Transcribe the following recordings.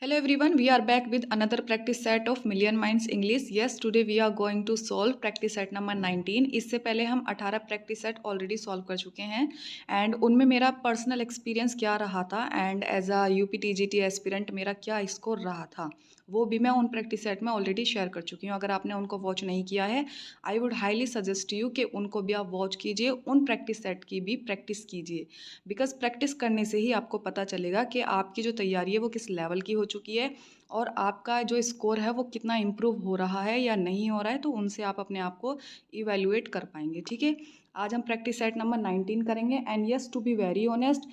Hello everyone, we are back with another practice set of Million Minds English. Yes, today we are going to solve practice set number 19. इससे पहले हम 18 practice set already solve कर चुके हैं and उनमें मेरा personal experience क्या रहा था and as a UPTGT aspirant मेरा क्या स्कोर रहा था वो भी मैं उन प्रैक्टिस सेट में ऑलरेडी शेयर कर चुकी हूँ. अगर आपने उनको वॉच नहीं किया है I would highly suggest you कि उनको भी आप वॉच कीजिए, उन प्रैक्टिस सेट की भी प्रैक्टिस कीजिए बिकॉज प्रैक्टिस करने से ही आपको पता चलेगा कि आपकी जो तैयारी है वो किस लेवल की हो चुकी है और आपका जो स्कोर है वो कितना इम्प्रूव हो रहा है या नहीं हो रहा है. तो उनसे आप अपने आप को इवेल्युएट कर पाएंगे. ठीक है, आज हम प्रैक्टिस सेट नंबर 19 करेंगे and yes to be very honest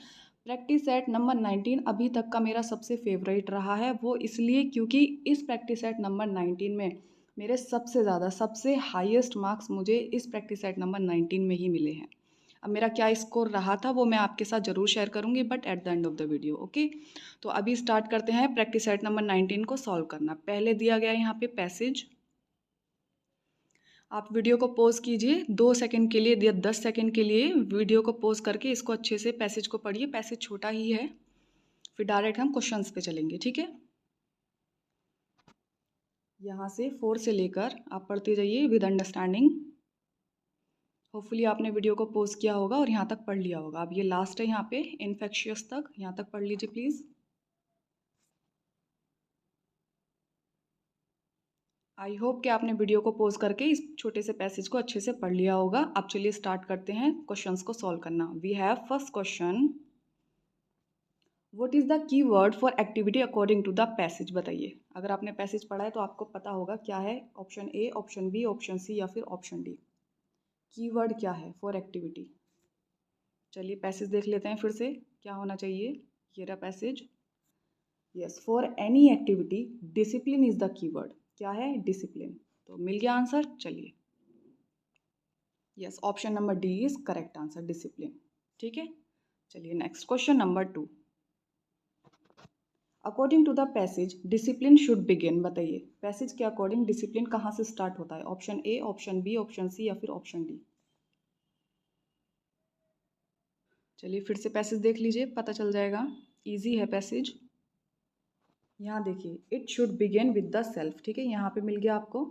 practice set number 19 अभी तक का मेरा सबसे फेवरेट रहा है. वो इसलिए क्योंकि इस प्रैक्टिस सेट नंबर 19 में मेरे सबसे ज़्यादा सबसे हाईएस्ट मार्क्स मुझे इस प्रैक्टिस सेट नंबर 19 में ही मिले हैं. अब मेरा क्या स्कोर रहा था वो मैं आपके साथ ज़रूर शेयर करूँगी but at the end of the video. Okay, तो अभी स्टार्ट करते हैं प्रैक्टिस सेट नंबर 19 को सॉल्व करना. पहले दिया गया है यहाँ पे पैसेज. आप वीडियो को पॉज कीजिए 2 सेकंड के लिए या 10 सेकंड के लिए वीडियो को पॉज करके इसको अच्छे से पैसेज को पढ़िए. पैसेज छोटा ही है, फिर डायरेक्ट हम क्वेश्चंस पे चलेंगे. ठीक है, यहाँ से 4 से लेकर आप पढ़ते जाइए विद अंडरस्टैंडिंग. होपफुली आपने वीडियो को पॉज किया होगा और यहाँ तक पढ़ लिया होगा. अब ये लास्ट है यहाँ पे इन्फेक्शियस तक, यहाँ तक पढ़ लीजिए प्लीज़. आई होप कि आपने वीडियो को पॉज करके इस छोटे से पैसेज को अच्छे से पढ़ लिया होगा. अब चलिए स्टार्ट करते हैं क्वेश्चंस को सॉल्व करना. We have first question, what is the keyword for activity according to the passage. बताइए, अगर आपने पैसेज पढ़ा है तो आपको पता होगा क्या है. Option A, option B, option C या फिर ऑप्शन डी. कीवर्ड क्या है फॉर एक्टिविटी. चलिए पैसेज देख लेते हैं फिर से क्या होना चाहिए. ये रहा passage. Yes, for any activity discipline is the keyword. क्या है? डिसिप्लिन. तो मिल गया आंसर. चलिए, yes, option number D is correct answer, discipline. ठीक है, चलिए next question number 2. According to the passage discipline should begin. बताइए पैसेज के अकॉर्डिंग डिसिप्लिन कहाँ से स्टार्ट होता है. Option A, option B, option C या फिर ऑप्शन डी. चलिए फिर से पैसेज देख लीजिए, पता चल जाएगा. इजी है पैसेज. यहाँ देखिए, it should begin with the self. ठीक है, यहाँ पे मिल गया आपको,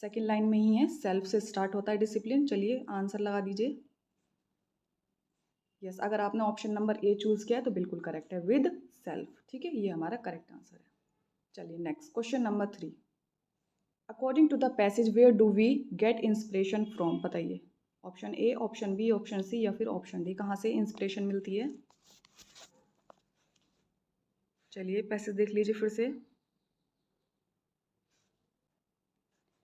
सेकेंड लाइन में ही है, सेल्फ से स्टार्ट होता है डिसिप्लिन. चलिए आंसर लगा दीजिए. यस, अगर आपने ऑप्शन नंबर ए चूज किया है तो बिल्कुल करेक्ट है, विद सेल्फ. ठीक है, ये हमारा करेक्ट आंसर है. चलिए next question number 3. According to the passage where do we get inspiration from. बताइए option A, option B, option C या फिर ऑप्शन डी, कहाँ से इंस्पिरेशन मिलती है. चलिए पैसेज देख लीजिए फिर से.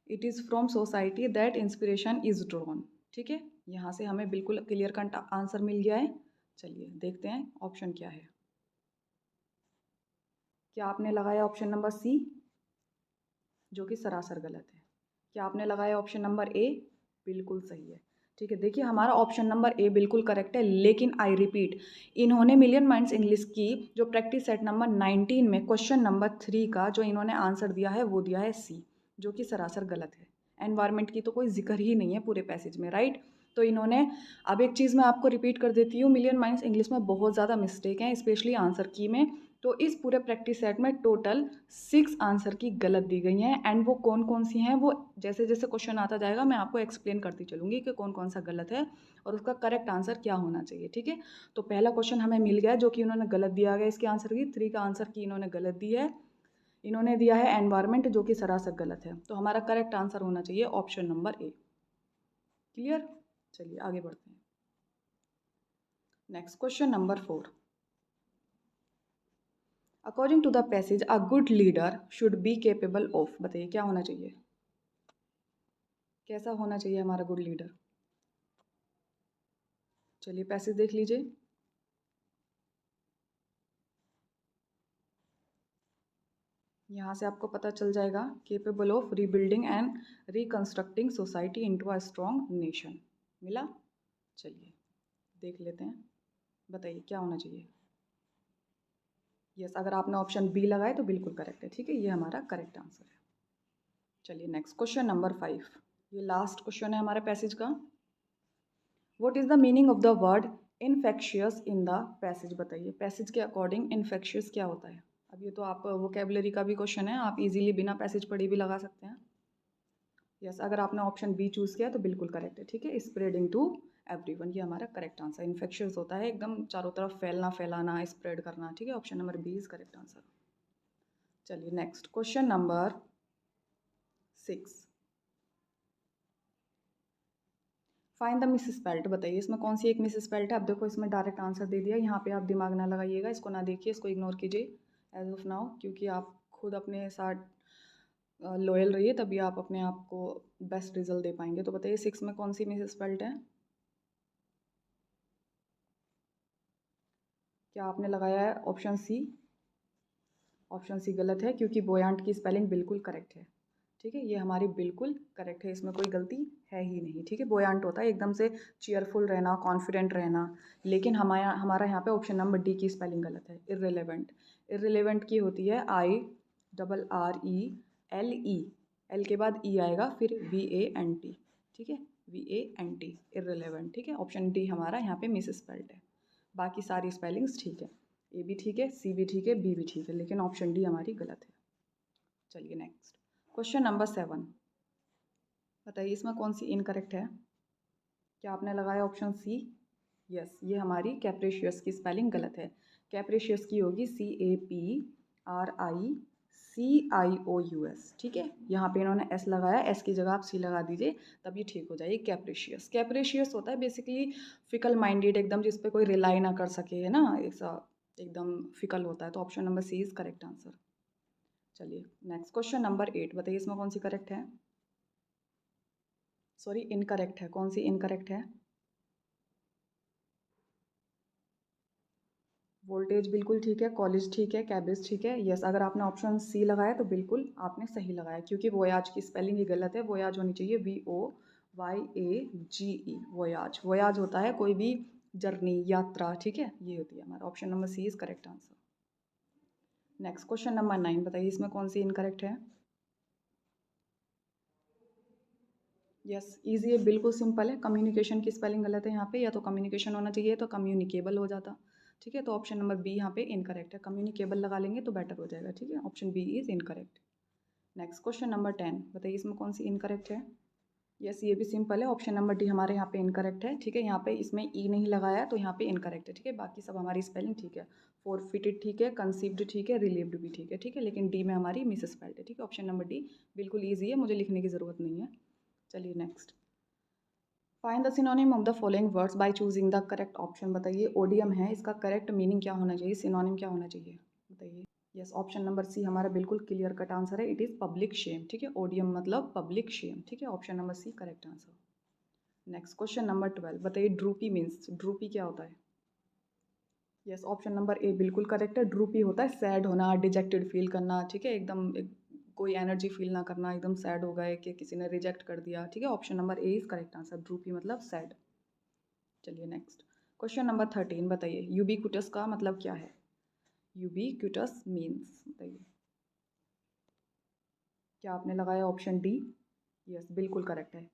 It is from society that inspiration is drawn. ठीक है, यहाँ से हमें बिल्कुल क्लियर कट आंसर मिल गया है. चलिए देखते हैं ऑप्शन क्या है. क्या आपने लगाया ऑप्शन नंबर सी, जो कि सरासर गलत है. क्या आपने लगाया ऑप्शन नंबर ए, बिल्कुल सही है. ठीक है, देखिए हमारा ऑप्शन नंबर ए बिल्कुल करेक्ट है, लेकिन आई रिपीट, इन्होंने मिलियन माइंड्स इंग्लिश की जो प्रैक्टिस सेट नंबर 19 में क्वेश्चन नंबर 3 का जो इन्होंने आंसर दिया है वो दिया है सी, जो कि सरासर गलत है. एनवायरनमेंट की तो कोई जिक्र ही नहीं है पूरे पैसेज में, राइट. तो इन्होंने, अब एक चीज़ मैं आपको रिपीट कर देती हूँ, मिलियन माइंड्स इंग्लिश में बहुत ज़्यादा मिस्टेक हैं स्पेशली आंसर की में. तो इस पूरे प्रैक्टिस सेट में टोटल 6 आंसर की गलत दी गई हैं एंड वो कौन कौन सी हैं वो जैसे जैसे क्वेश्चन आता जाएगा मैं आपको एक्सप्लेन करती चलूँगी कि कौन कौन सा गलत है और उसका करेक्ट आंसर क्या होना चाहिए. ठीक है, तो पहला क्वेश्चन हमें मिल गया जो कि इन्होंने गलत दिया गया, इसके आंसर की 3 का आंसर की इन्होंने गलत दी है. इन्होंने दिया है एनवायरनमेंट, जो कि सरासर गलत है. तो हमारा करेक्ट आंसर होना चाहिए ऑप्शन नंबर ए. क्लियर. चलिए आगे बढ़ते हैं. Next question number 4. According to the passage a good leader should be capable of. बताइए क्या होना चाहिए, कैसा होना चाहिए हमारा गुड लीडर. चलिए पैसेज देख लीजिए. यहाँ से आपको पता चल जाएगा, capable of rebuilding and reconstructing society into a strong nation. मिला. चलिए देख लेते हैं, बताइए क्या होना चाहिए. यस, अगर आपने ऑप्शन बी लगाए तो बिल्कुल करेक्ट है. ठीक है, ये हमारा करेक्ट आंसर है. चलिए नेक्स्ट क्वेश्चन नंबर 5. ये लास्ट क्वेश्चन है हमारे पैसेज का. What is the meaning of the word infectious in the passage. बताइए पैसेज के अकॉर्डिंग इन्फेक्शियस क्या होता है. अब ये तो आप वोकेबलरी का भी क्वेश्चन है, आप इजीली बिना पैसेज पढ़े भी लगा सकते हैं। यस, अगर आपने ऑप्शन बी चूज़ किया तो बिल्कुल करेक्ट है, ठीक है। स्प्रेडिंग टू एवरीवन, ये हमारा करेक्ट आंसर। इन्फेक्शियस होता है एकदम चारों तरफ फैलना, फैलाना, स्प्रेड करना, ठीक है। Option number B is correct answer. चलिए next question number 6। Find the misspelt, बताइए इसमें कौन सी एक मिस स्पेल्ट है। अब देखो इसमें डायरेक्ट आंसर दे दिया, यहाँ पे आप दिमाग ना लगाइएगा, इसको ना देखिए, इसको इग्नोर कीजिए एज ऑफ नाउ, क्योंकि आप खुद अपने साथ लॉयल रहिए, तभी आप अपने आप को बेस्ट रिजल्ट दे पाएंगे। तो बताइए 6 में कौन सी मिस स्पेल्ट है। क्या आपने लगाया है ऑप्शन सी। ऑप्शन सी गलत है, क्योंकि बोयांट की स्पेलिंग बिल्कुल करेक्ट है, ठीक है। ये हमारी बिल्कुल करेक्ट है, इसमें कोई गलती है ही नहीं, ठीक है। बोयांट होता है एकदम से चीयरफुल रहना, कॉन्फिडेंट रहना, लेकिन हमारा हमारा यहाँ पे ऑप्शन नंबर डी की स्पेलिंग गलत है। इररिलेवेंट, इररिलेवेंट की होती है IRRELE, एल के बाद ई आएगा, फिर VANT, ठीक है। VANT, इररिलेवेंट, ठीक है। ऑप्शन डी हमारा यहाँ पे मिस स्पेल्ड है। बाकी सारी स्पेलिंग्स ठीक है, ए भी ठीक है, सी भी ठीक है, बी भी ठीक है, लेकिन ऑप्शन डी हमारी गलत है। चलिए नेक्स्ट क्वेश्चन नंबर 7, बताइए इसमें कौन सी इनकरेक्ट है। क्या आपने लगाया ऑप्शन सी। यस, ये हमारी कैप्रिशियस की स्पेलिंग गलत है। कैप्रिशियस की होगी CAPRICIOUS, ठीक है। यहाँ पे इन्होंने एस लगाया, एस की जगह आप सी लगा दीजिए, तब ये ठीक हो जाएगी। कैप्रिशियस, कैप्रिशियस होता है बेसिकली फिकल माइंडेड, एकदम जिस पे कोई रिलाई ना कर सके, है ना, ऐसा एकदम फिकल होता है। तो option number C is correct answer. चलिए नेक्स्ट क्वेश्चन नंबर 8, बताइए इसमें कौन सी करेक्ट है। सॉरी इनकरेक्ट है, कौन सी इनकरेक्ट है। वोल्टेज बिल्कुल ठीक है, कॉलेज ठीक है, कैबेज ठीक है। यस, अगर आपने ऑप्शन सी लगाया तो बिल्कुल आपने सही लगाया, क्योंकि वोयाज की स्पेलिंग ही गलत है। वोयाज होनी चाहिए VOYAGE, वोयाज। वोयाज होता है कोई भी जर्नी, यात्रा, ठीक है। ये होती है हमारा option number C is correct answer. Next question number 9, बताइए इसमें कौन सी इनकरेक्ट है। यस, इजी है, बिल्कुल सिंपल है। कम्युनिकेशन की स्पेलिंग गलत है यहाँ पे, या तो कम्युनिकेशन होना चाहिए तो कम्युनिकेबल हो जाता, ठीक है। तो ऑप्शन नंबर बी यहाँ पे इनकरेक्ट है, कम्युनिकेबल लगा लेंगे तो बेटर हो जाएगा, ठीक है। Option B is incorrect. Next question number 10, बताइए इसमें कौन सी इनकरेक्ट है। यस, ये भी सिंपल है, ऑप्शन नंबर डी हमारे यहाँ पे इनकरेक्ट है, ठीक है। यहाँ पे इसमें ई नहीं लगाया है तो यहाँ पे इनकरेक्ट है, ठीक है। बाकी सब हमारी स्पेलिंग ठीक है। फोरफिटेड ठीक है, कंसीव्ड ठीक है, रिलीव्ड भी ठीक है, ठीक है। लेकिन डी में हमारी मिस स्पेल्ड है, ठीक है। ऑप्शन नंबर डी बिल्कुल ईजी है, मुझे लिखने की ज़रूरत नहीं है। चलिए next, find the synonym of the following words by choosing the correct option, बताइए ओडियम है, इसका करेक्ट मीनिंग क्या होना चाहिए, सिनोनिम क्या होना चाहिए, बताइए। यस, ऑप्शन नंबर सी हमारा बिल्कुल क्लियर कट आंसर है, इट इज़ पब्लिक शेम, ठीक है। ओडियम मतलब पब्लिक शेम, ठीक है। Option number C correct answer. Next question number 12, बताइए ड्रूपी मीन्स, ड्रूपी क्या होता है। यस, ऑप्शन नंबर ए बिल्कुल करेक्ट है। ड्रूपी होता है सैड होना, डिजेक्टेड फील करना, ठीक है। एकदम कोई एनर्जी फील ना करना, एकदम सैड हो गए कि किसी ने रिजेक्ट कर दिया, ठीक है। Option number A is correct answer, droopy मतलब सैड। चलिए नेक्स्ट क्वेश्चन नंबर 13, बताइए यूबिक्विटस का मतलब क्या है। यूबिक्विटस मीन्स, बताइए। क्या आपने लगाया ऑप्शन डी। यस, बिल्कुल करेक्ट है,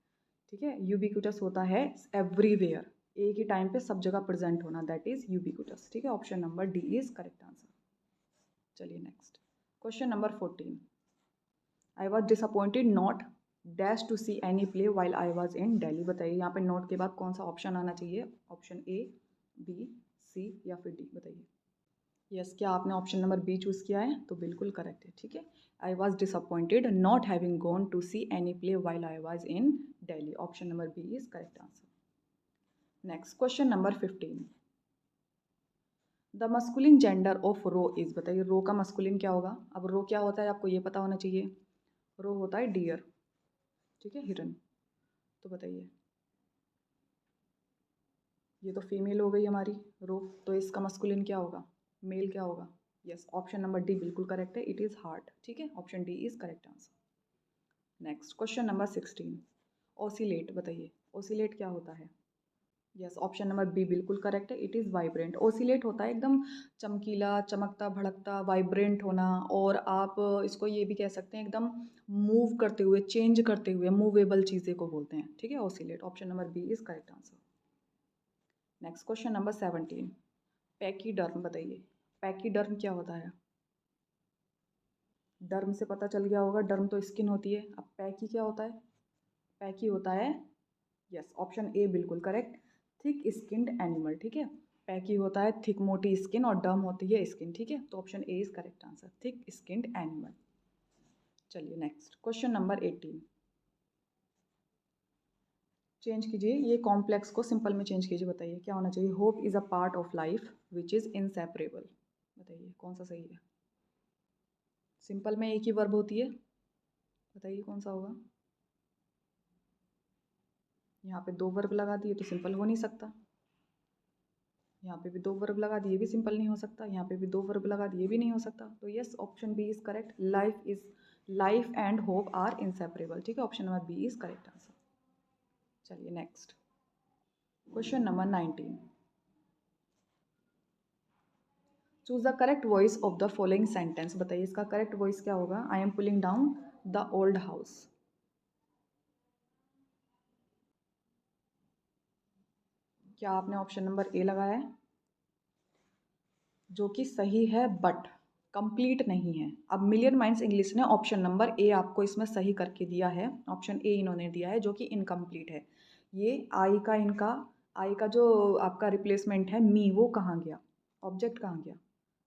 ठीक है। यूबिक्विटस होता है एवरीवेयर, एक ही टाइम पे सब जगह प्रेजेंट होना, दैट इज यूबिक्विटस, ठीक है। Option number D is correct answer. चलिए next question number 14, I was disappointed not dash to see any play while I was in Delhi, बताइए यहाँ पे नोट के बाद कौन सा ऑप्शन आना चाहिए। ऑप्शन ए, बी, सी या फिर डी, बताइए। यस, क्या आपने ऑप्शन नंबर बी चूज़ किया है तो बिल्कुल करेक्ट है, ठीक है। I was disappointed not having gone to see any play while I was in Delhi, option number B is correct answer. Next question number 15, the masculine gender of roe is, बताइए roe का masculine क्या होगा। अब रो क्या होता है आपको ये पता होना चाहिए। रो होता है डियर, ठीक है, हिरन। तो बताइए, ये तो फीमेल हो गई हमारी रो, तो इसका मस्कुलिन क्या होगा, मेल क्या होगा। यस, ऑप्शन नंबर डी बिल्कुल करेक्ट है, इट इज़ हार्ट, ठीक है। Option D is correct answer. Next question number 16, oscillate, बताइए ओसिलेट क्या होता है। यस, ऑप्शन नंबर बी बिल्कुल करेक्ट है, इट इज़ वाइब्रेंट। ओसिलेट होता है एकदम चमकीला, चमकता भड़कता, वाइब्रेंट होना, और आप इसको ये भी कह सकते हैं एकदम मूव करते हुए, चेंज करते हुए, मूवेबल चीज़ें को बोलते हैं, ठीक है। Oscillate, option number B is correct answer. Next question number 17, pachyderm, बताइए पैकीडर्म क्या होता है। डर्म से पता चल गया होगा, डर्म तो स्किन होती है। अब पैकी क्या होता है? पैकी होता है, यस ऑप्शन ए बिल्कुल करेक्ट, थिक स्किन्ड एनिमल, ठीक है। पैकी होता है थिक मोटी स्किन और डर्म होती है स्किन, ठीक है। तो option A is correct answer, thick skinned animal. चलिए नेक्स्ट क्वेश्चन नंबर 18। चेंज कीजिए, ये कॉम्प्लेक्स को सिंपल में चेंज कीजिए, बताइए क्या होना चाहिए। Hope is a part of life which is inseparable, बताइए कौन सा सही है। सिंपल में एक ही वर्ब होती है, बताइए कौन सा होगा। यहाँ पे दो वर्ब लगा दिए तो सिंपल हो नहीं सकता, यहाँ पे भी दो वर्ब लगा दिए भी सिंपल नहीं हो सकता, यहाँ पे भी दो वर्ब लगा दिए भी नहीं हो सकता। तो yes option B is correct, life and hope are inseparable, ठीक है। Option number B is correct answer. चलिए next question number 19। Choose the correct voice of the following sentence, बताइए इसका करेक्ट वॉइस क्या होगा। I am pulling down the old house, क्या आपने option number ए लगाया है, जो कि सही है बट कंप्लीट नहीं है। अब मिलियन माइंड्स इंग्लिश ने ऑप्शन नंबर ए आपको इसमें सही करके दिया है, ऑप्शन ए इन्होंने दिया है जो कि इनकम्प्लीट है। ये आई का जो आपका रिप्लेसमेंट है मी, वो कहाँ गया, ऑब्जेक्ट कहाँ गया,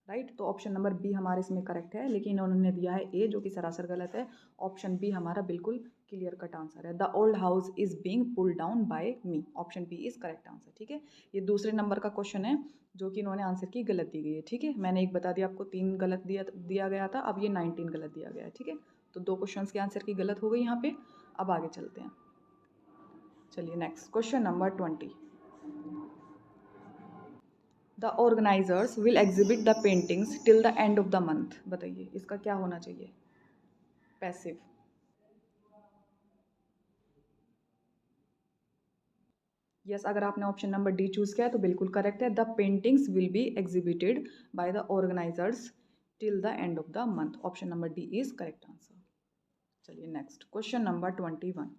राइट। तो ऑप्शन नंबर बी हमारे इसमें करेक्ट है, लेकिन इन्होंने दिया है ए जो कि सरासर गलत है। ऑप्शन बी हमारा बिल्कुल क्लियर कट आंसर है, the old house is being pulled down by me, option B is correct answer, ठीक है। ये दूसरे नंबर का क्वेश्चन है जो कि इन्होंने आंसर की गलत दी गई है, ठीक है। मैंने एक बता दिया आपको, 3 गलत दिया गया था, अब ये 19 गलत दिया गया है, ठीक है। तो 2 क्वेश्चंस के आंसर की गलत हो गई यहाँ पे। अब आगे चलते हैं, चलिए next question number 20। The organisers will exhibit the paintings till the end of the month, बताइए इसका क्या होना चाहिए। पैसिव, यस अगर आपने ऑप्शन नंबर डी चूज किया है तो बिल्कुल करेक्ट है, the paintings will be exhibited by the organisers till the end of the month, option number D is correct answer. चलिए next question number 21।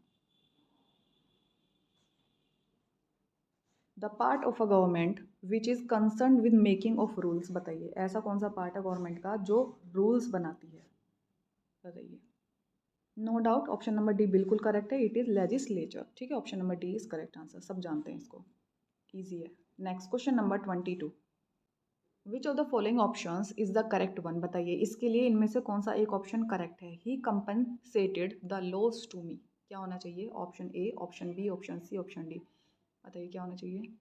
The part of a government which is concern with making of rules, बताइए ऐसा कौन सा part है government का जो rules बनाती है, बताइए। No doubt option number D बिल्कुल करेक्ट है, इट इज़ लेजिस्लेचर, ठीक है। Option number D is correct answer, सब जानते हैं इसको, ईजी है। Next question number 22। Which of the following options is the correct one, बताइए इसके लिए इनमें से कौन सा एक ऑप्शन करेक्ट है। He compensated the loss to me, क्या होना चाहिए। Option A, option B, option C, option D, बताइए क्या होना चाहिए।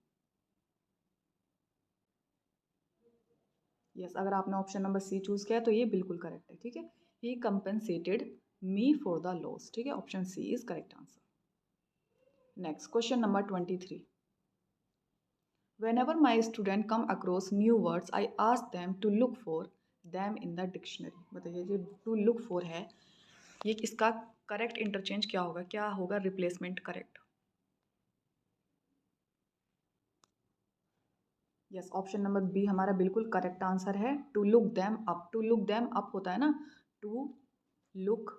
यस अगर आपने ऑप्शन नंबर सी चूज किया है तो ये बिल्कुल करेक्ट है, ठीक है। He compensated me for the loss, ठीक है। Option C is correct answer. Next question number 23। Whenever my student come across new words, I ask them to look for them in the dictionary, बताइए जो to look for है ये इसका correct interchange क्या होगा, क्या होगा replacement correct. Yes option number B हमारा बिल्कुल करेक्ट आंसर है, to look them up. To look them up होता है ना, टू लुक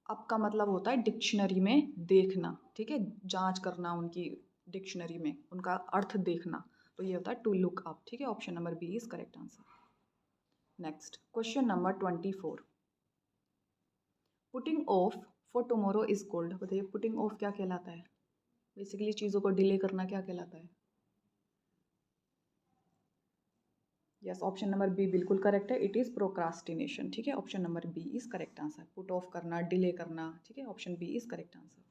अप का मतलब होता है डिक्शनरी में देखना, ठीक है, जांच करना उनकी डिक्शनरी में उनका अर्थ देखना, तो ये होता है टू लुक अप, ठीक है। Option number B is correct answer. Next question number 24। Putting off for tomorrow is called, बताइए पुटिंग ऑफ क्या कहलाता है। बेसिकली चीज़ों को डिले करना क्या कहलाता है। यस ऑप्शन नंबर बी बिल्कुल करेक्ट है, इट इज़ प्रोक्रास्टिनेशन, ठीक है। Option number B is correct answer, put off करना, डिले करना, ठीक है। Option B is correct answer.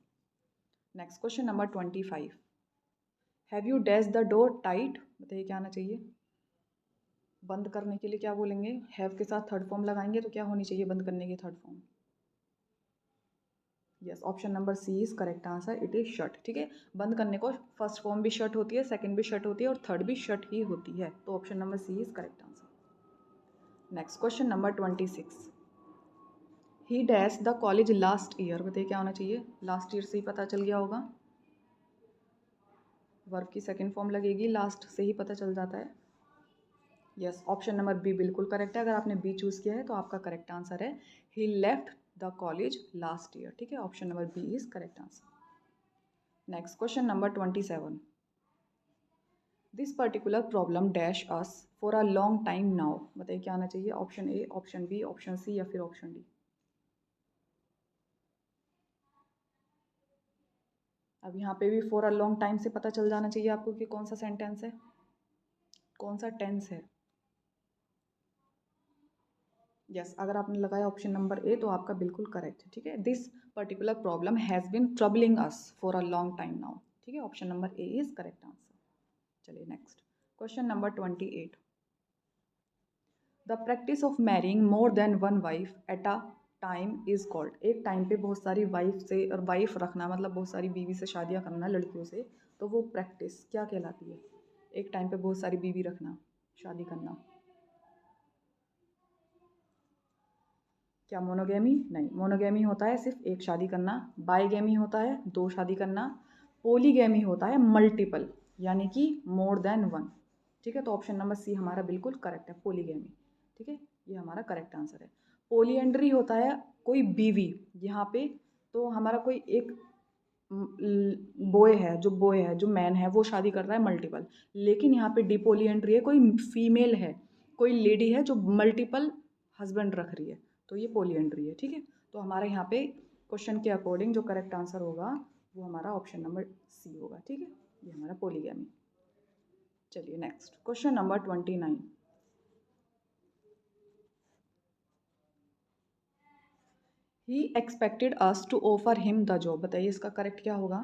Next question number 25। Have you dash the door tight, बताइए क्या आना चाहिए। बंद करने के लिए क्या बोलेंगे, हैव के साथ थर्ड फॉर्म लगाएंगे तो क्या होनी चाहिए बंद करने की third form. Yes option number C is correct answer, it is shut, ठीक है। बंद करने को फर्स्ट फॉर्म भी शट होती है, सेकंड भी शट होती है और थर्ड भी शट ही होती है, तो option number C is correct answer. Next question number 26। He dash the college last year, बताइए क्या होना चाहिए। लास्ट ईयर से ही पता चल गया होगा, वर्ब की सेकंड फॉर्म लगेगी, लास्ट से ही पता चल जाता है। यस ऑप्शन नंबर बी बिल्कुल करेक्ट है, अगर आपने बी चूज़ किया है तो आपका करेक्ट आंसर है he left the college last year, ठीक है। Option number B is correct answer. Next question number 27। This particular problem dash us for a long time now. बताइए क्या आना चाहिए, option A, option B, option C या फिर option D. अब यहाँ पे भी फॉर अ लॉन्ग टाइम से पता चल जाना चाहिए आपको कि कौन सा सेंटेंस है, कौन सा टेंस है। यस, अगर आपने लगाया ऑप्शन नंबर ए तो आपका बिल्कुल करेक्ट है, ठीक है। This particular problem has been troubling us for a long time now, ठीक है। Option number A is correct answer. चलिए next, question number 28। The practice of marrying more than one wife at a time is called. एक time पे बहुत सारी wife से, और wife रखना मतलब बहुत सारी बीवी से शादियाँ करना लड़कियों से, तो वो प्रैक्टिस क्या कहलाती है? एक टाइम पे बहुत सारी बीवी रखना, शादी करना। क्या मोनोगेमी? नहीं, मोनोगेमी होता है सिर्फ एक शादी करना। बाईगेमी होता है दो शादी करना। पोलीगेमी होता है मल्टीपल, यानी कि मोर देन वन, ठीक है। तो ऑप्शन नंबर सी हमारा बिल्कुल करेक्ट है, पोलीगेमी, ठीक है। ये हमारा करेक्ट आंसर है। पोलीएंड्री होता है कोई बीवी, यहाँ पे तो हमारा कोई एक बॉय है जो मैन है वो शादी कर रहा है मल्टीपल, लेकिन यहाँ पे डिपोलीएंड्री है, कोई फीमेल है, कोई लेडी है जो मल्टीपल हस्बैंड रख रही है, तो ये पोलीएंड्री है, ठीक है। तो हमारा यहाँ पे क्वेश्चन के अकॉर्डिंग जो करेक्ट आंसर होगा वो हमारा ऑप्शन नंबर सी होगा, ठीक है। ये हमारा पोलीगैमी। चलिए next, question number 29। He expected us to offer him the job. बताइए इसका करेक्ट क्या होगा?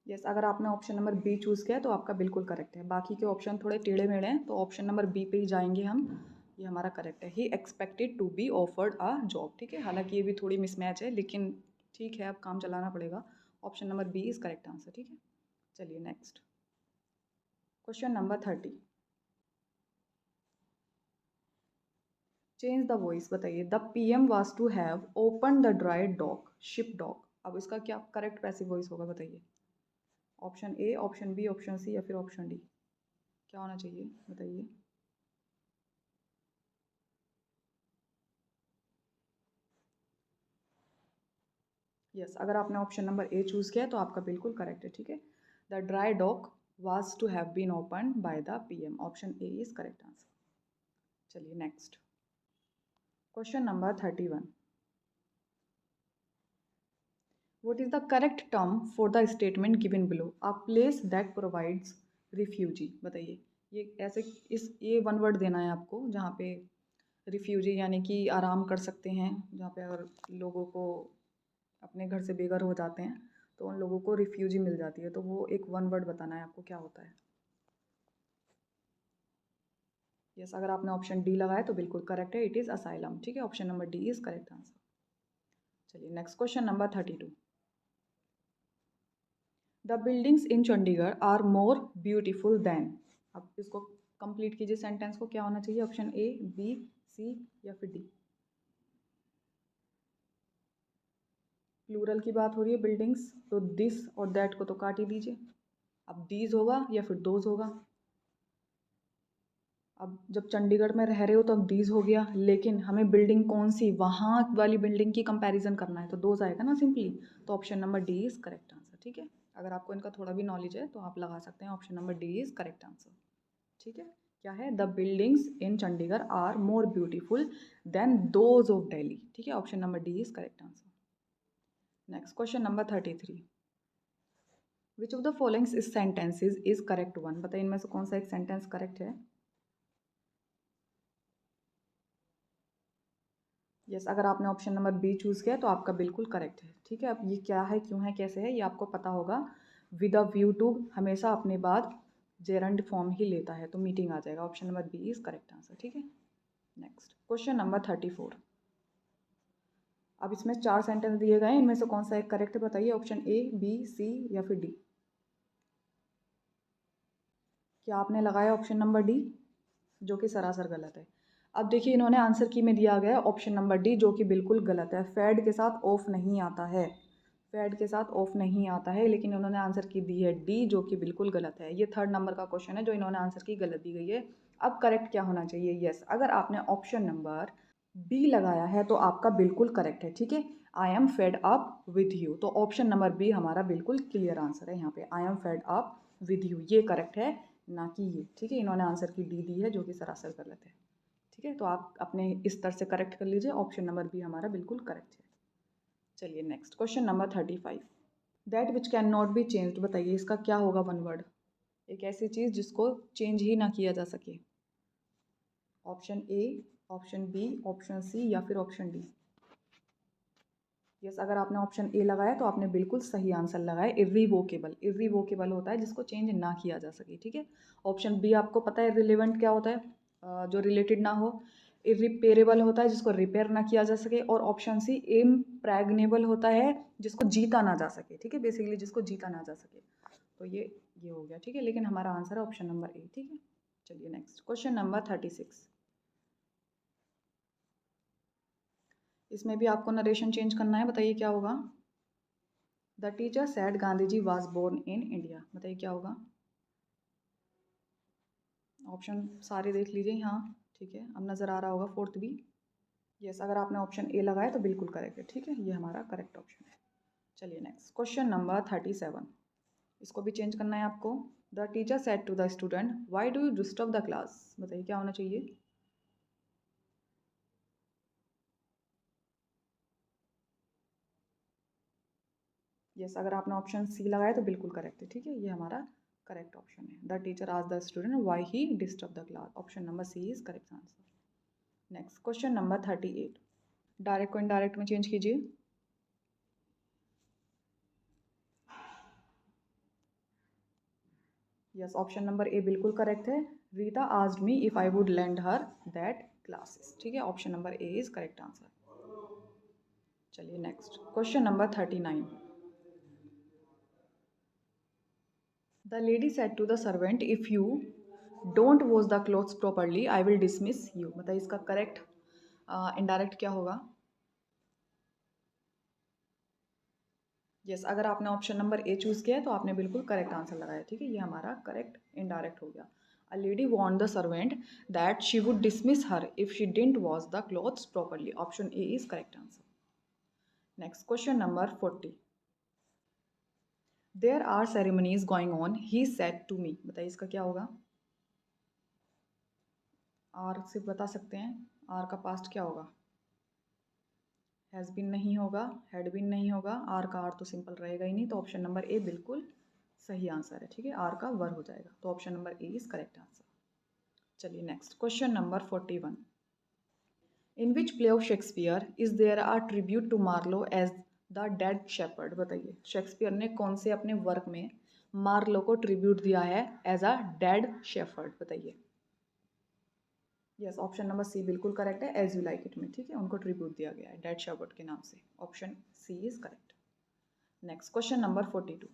यस, अगर आपने ऑप्शन नंबर बी चूज़ किया है तो आपका बिल्कुल करेक्ट है। बाकी के ऑप्शन थोड़े टेढ़े मेढ़े हैं, तो ऑप्शन नंबर बी पे ही जाएंगे हम। ये हमारा करेक्ट है, he expected to be offered a job, ठीक है। हालांकि ये भी थोड़ी मिसमैच है, लेकिन ठीक है, अब काम चलाना पड़ेगा। Option number B is correct answer, ठीक है। चलिए next, question number 30। Change the voice. बताइए the PM was to have open the dry dock ship dock. अब इसका क्या करेक्ट पैसिव वॉइस होगा? बताइए, option A, option B, option C या फिर ऑप्शन डी। क्या होना चाहिए बताइए? यस, अगर आपने ऑप्शन नंबर ए चूज़ किया तो आपका बिल्कुल करेक्ट है, ठीक है। The dry dock was to have been open by the PM. Option A is correct answer. चलिए next, question number 31। What is the correct term for the statement given below? A place that provides refugee. बताइए, ये ऐसे इस ये one word देना है आपको जहाँ पे रिफ्यूजी यानी कि आराम कर सकते हैं, जहाँ पे अगर लोगों को अपने घर से बेघर हो जाते हैं तो उन लोगों को रिफ्यूजी मिल जाती है, तो वो एक वन वर्ड बताना है आपको, क्या होता है। यस, अगर आपने ऑप्शन डी लगाया तो बिल्कुल करेक्ट है, इट इज़ असाइलम, ठीक है। Option number D is correct answer. चलिए next, question number 32। The buildings in Chandigarh are more beautiful than. अब इसको कंप्लीट कीजिए, सेंटेंस को। क्या होना चाहिए? ऑप्शन ए, बी, सी या फिर डी। प्लूरल की बात हो रही है बिल्डिंग्स, तो दिस और दैट को तो काट ही दीजिए। अब दीज होगा या फिर दोज होगा। अब जब चंडीगढ़ में रह रहे हो तो अब दीज हो गया, लेकिन हमें बिल्डिंग कौन सी, वहाँ वाली बिल्डिंग की कंपैरिजन करना है, तो दोज आएगा ना सिंपली। तो option number D is correct answer, ठीक है। अगर आपको इनका थोड़ा भी नॉलेज है तो आप लगा सकते हैं, option number D is correct answer, ठीक है। क्या है? The buildings in Chandigarh are more beautiful than those of Delhi, ठीक है। Option number D is correct answer. Next, question number 33। Which of the following sentences is correct one. बताइए इनमें से कौन सा एक सेंटेंस करेक्ट है? यस, अगर आपने ऑप्शन नंबर बी चूज़ किया तो आपका बिल्कुल करेक्ट है, ठीक है। अब ये क्या है, क्यों है, कैसे है, ये आपको पता होगा। विद अ व्यू टू हमेशा अपने बाद जेरंड फॉर्म ही लेता है, तो मीटिंग आ जाएगा। Option number B is correct answer, ठीक है। Next, question number 34। अब इसमें चार सेंटेंस दिए गए हैं, इनमें से कौन सा एक करेक्ट है? बताइए, ऑप्शन ए, बी, सी या फिर डी। क्या आपने लगाया ऑप्शन नंबर डी, जो कि सरासर गलत है? अब देखिए, इन्होंने आंसर की में दिया गया है ऑप्शन नंबर डी, जो कि बिल्कुल गलत है। फैड के साथ ऑफ नहीं आता है, फैड के साथ ऑफ नहीं आता है, लेकिन उन्होंने आंसर की दी है डी, जो कि बिल्कुल गलत है। ये थर्ड नंबर का क्वेश्चन है जो इन्होंने आंसर की गलत दी गई है। अब करेक्ट क्या होना चाहिए? यस, अगर आपने ऑप्शन नंबर बी लगाया है तो आपका बिल्कुल करेक्ट है, ठीक है। I am fed up with you, तो ऑप्शन नंबर बी हमारा बिल्कुल क्लियर आंसर है यहाँ पे। I am fed up with you ये करेक्ट है, ना कि ये, ठीक है। इन्होंने आंसर की डी दी है जो कि सरासर गलत है, ठीक है। तो आप अपने इस तरह से करेक्ट कर लीजिए, ऑप्शन नंबर बी हमारा बिल्कुल करेक्ट है। चलिए next question number 35। That which can not be changed, बताइए इसका क्या होगा वन वर्ड। एक ऐसी चीज़ जिसको चेंज ही ना किया जा सके। Option A, option B, option C या फिर ऑप्शन डी। यस, अगर आपने ऑप्शन ए लगाया तो आपने बिल्कुल सही आंसर लगाया। इर्रिवोकेबल, इर्रिवोकेबल होता है जिसको चेंज ना किया जा सके, ठीक है। ऑप्शन बी आपको पता है रिलेवेंट क्या होता है, जो रिलेटेड ना हो। इरिपेरेबल होता है जिसको रिपेयर ना किया जा सके। और ऑप्शन सी इम्प्रैग्नेबल होता है जिसको जीता ना जा सके, ठीक है, बेसिकली जिसको जीता ना जा सके। तो ये हो गया, ठीक है। लेकिन हमारा आंसर है ऑप्शन नंबर ए, ठीक है। चलिए नेक्स्ट क्वेश्चन नंबर 36। इसमें भी आपको नरेशन चेंज करना है, बताइए क्या होगा। The teacher said Gandhi ji was born in India, बताइए क्या होगा। ऑप्शन सारे देख लीजिए यहाँ, ठीक है। अब नज़र आ रहा होगा फोर्थ भी। यस, अगर आपने ऑप्शन ए लगाया तो बिल्कुल करेक्ट है, ठीक है। ये हमारा करेक्ट ऑप्शन है। चलिए नेक्स्ट क्वेश्चन नंबर 37। इसको भी चेंज करना है आपको। The teacher said to the student why do you disturb the class, बताइए क्या होना चाहिए। यस, अगर आपने ऑप्शन सी लगाया तो बिल्कुल करेक्ट है, ठीक है। ये हमारा करेक्ट ऑप्शन है। द टीचर आज the student why he disturb the class, option number C is correct answer. Next question number 38। Direct को इनडायरेक्ट में चेंज कीजिए। यस, ऑप्शन नंबर ए बिल्कुल करेक्ट है। Rita asked me if I would lend her that classes, ठीक है। Option number A is correct answer. चलिए next question number 39। The lady said to the servant if you don't wash the clothes properly I will dismiss you, बताइए इसका correct indirect क्या होगा। Yes, अगर आपने option number ए choose किया है तो आपने बिल्कुल करेक्ट आंसर लगाया, ठीक है। ये हमारा करेक्ट इनडायरेक्ट हो गया। A lady warned the servant that she would dismiss her if she didn't wash the clothes properly, option A is correct answer. Next question number 40। There are ceremonies going on he said to me, बताइए इसका क्या होगा। Are से बता सकते हैं, are का past क्या होगा। हैज़ बीन नहीं होगा, हैड बीन नहीं होगा, आर का आर तो सिंपल रहेगा ही नहीं, तो ऑप्शन नंबर ए बिल्कुल सही आंसर है, ठीक है। आर का वर हो जाएगा, तो option number A is correct answer. चलिए next question number 41। In which play of Shakespeare is there are tribute to Marlowe as the dead shepherd, बताइए शेक्सपियर ने कौन से अपने वर्क में मार्लो को ट्रिब्यूट दिया है एज अ डेड शेफर्ड, बताइए। यस, ऑप्शन नंबर सी बिल्कुल करेक्ट है, एज यू लाइक इट में, ठीक है। उनको ट्रिब्यूट दिया गया है डेड शेपर्ड के नाम से, option C is correct. Next question number 42।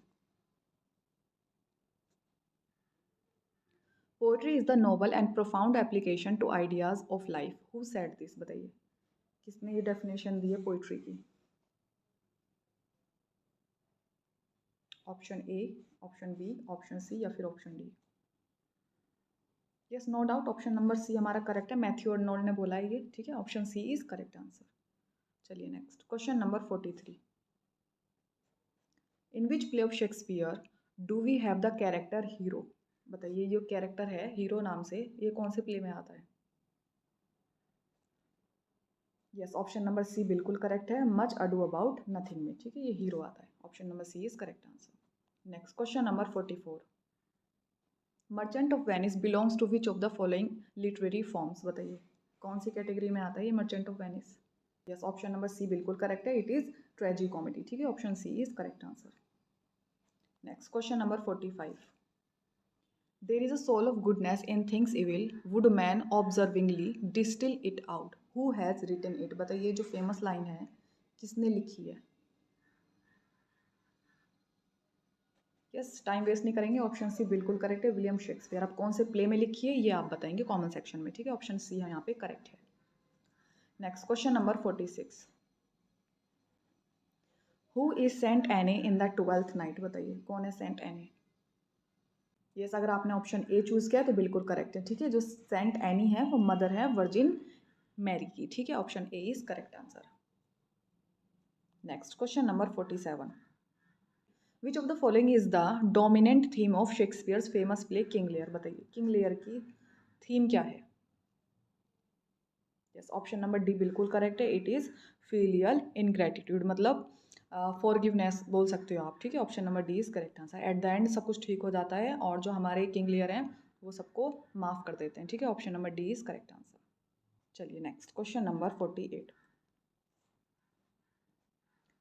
Poetry is the noble and profound application to ideas of life, who said this, बताइए किसने ये डेफिनेशन दी है पोइट्री की। Option A, option B, option C या फिर option D. Yes, no doubt option number C हमारा correct है, मैथ्यू अर्नोल्ड ने बोला है ये, ठीक है। Option C is correct answer. चलिए next question number 43। In which play of Shakespeare do we have the character hero, बताइए जो कैरेक्टर है हीरो नाम से, ये कौन से प्ले में आता है। यस, ऑप्शन नंबर सी बिल्कुल करेक्ट है, मच अडू अबाउट नथिंग में, ठीक है। ये हीरो आता है, option number C is correct answer. Next question number 44। Merchant of Venice belongs to which of the following literary forms, बताइए कौन सी कैटेगरी में आता है ये Merchant of Venice. Yes, option number C बिल्कुल करेक्ट है, इट इज ट्रेजी कॉमेडी, ठीक है। Option C is correct answer. Next question number 45। There is a soul of goodness in things evil would men ऑब्जर्विंगली distil it out, who has written it, बताइए जो famous line है किसने लिखी है। Yes, time waste नहीं करेंगे, option C बिल्कुल correct है, विलियम शेक्सपियर। आप कौन से प्ले में लिखी है ये आप बताएंगे कमेंट सेक्शन में, ठीक है। ऑप्शन सी है यहाँ पे करेक्ट है। Next question number 46। Who is saint any in the 12th night, बताइए कौन है सेंट एनी। यस, अगर आपने ऑप्शन ए चूज किया तो बिल्कुल करेक्ट है, ठीक है। जो सेंट एनी है वो मदर है वर्जिन मैरी की, ठीक है। Option A is correct answer. Next question number 47, which of the following is the dominant theme of Shakespeare's famous play King Lear? बताइए किंग लियर की थीम क्या है? यस, ऑप्शन नंबर डी बिल्कुल correct है, it is filial इनग्रेटिट्यूड, मतलब forgiveness बोल सकते हो आप, ठीक है। Option number D is correct answer. At the end सब कुछ ठीक हो जाता है और जो हमारे किंग लियर हैं वो सबको माफ़ कर देते हैं, ठीक है। Option number D is correct answer. चलिए next question number 48,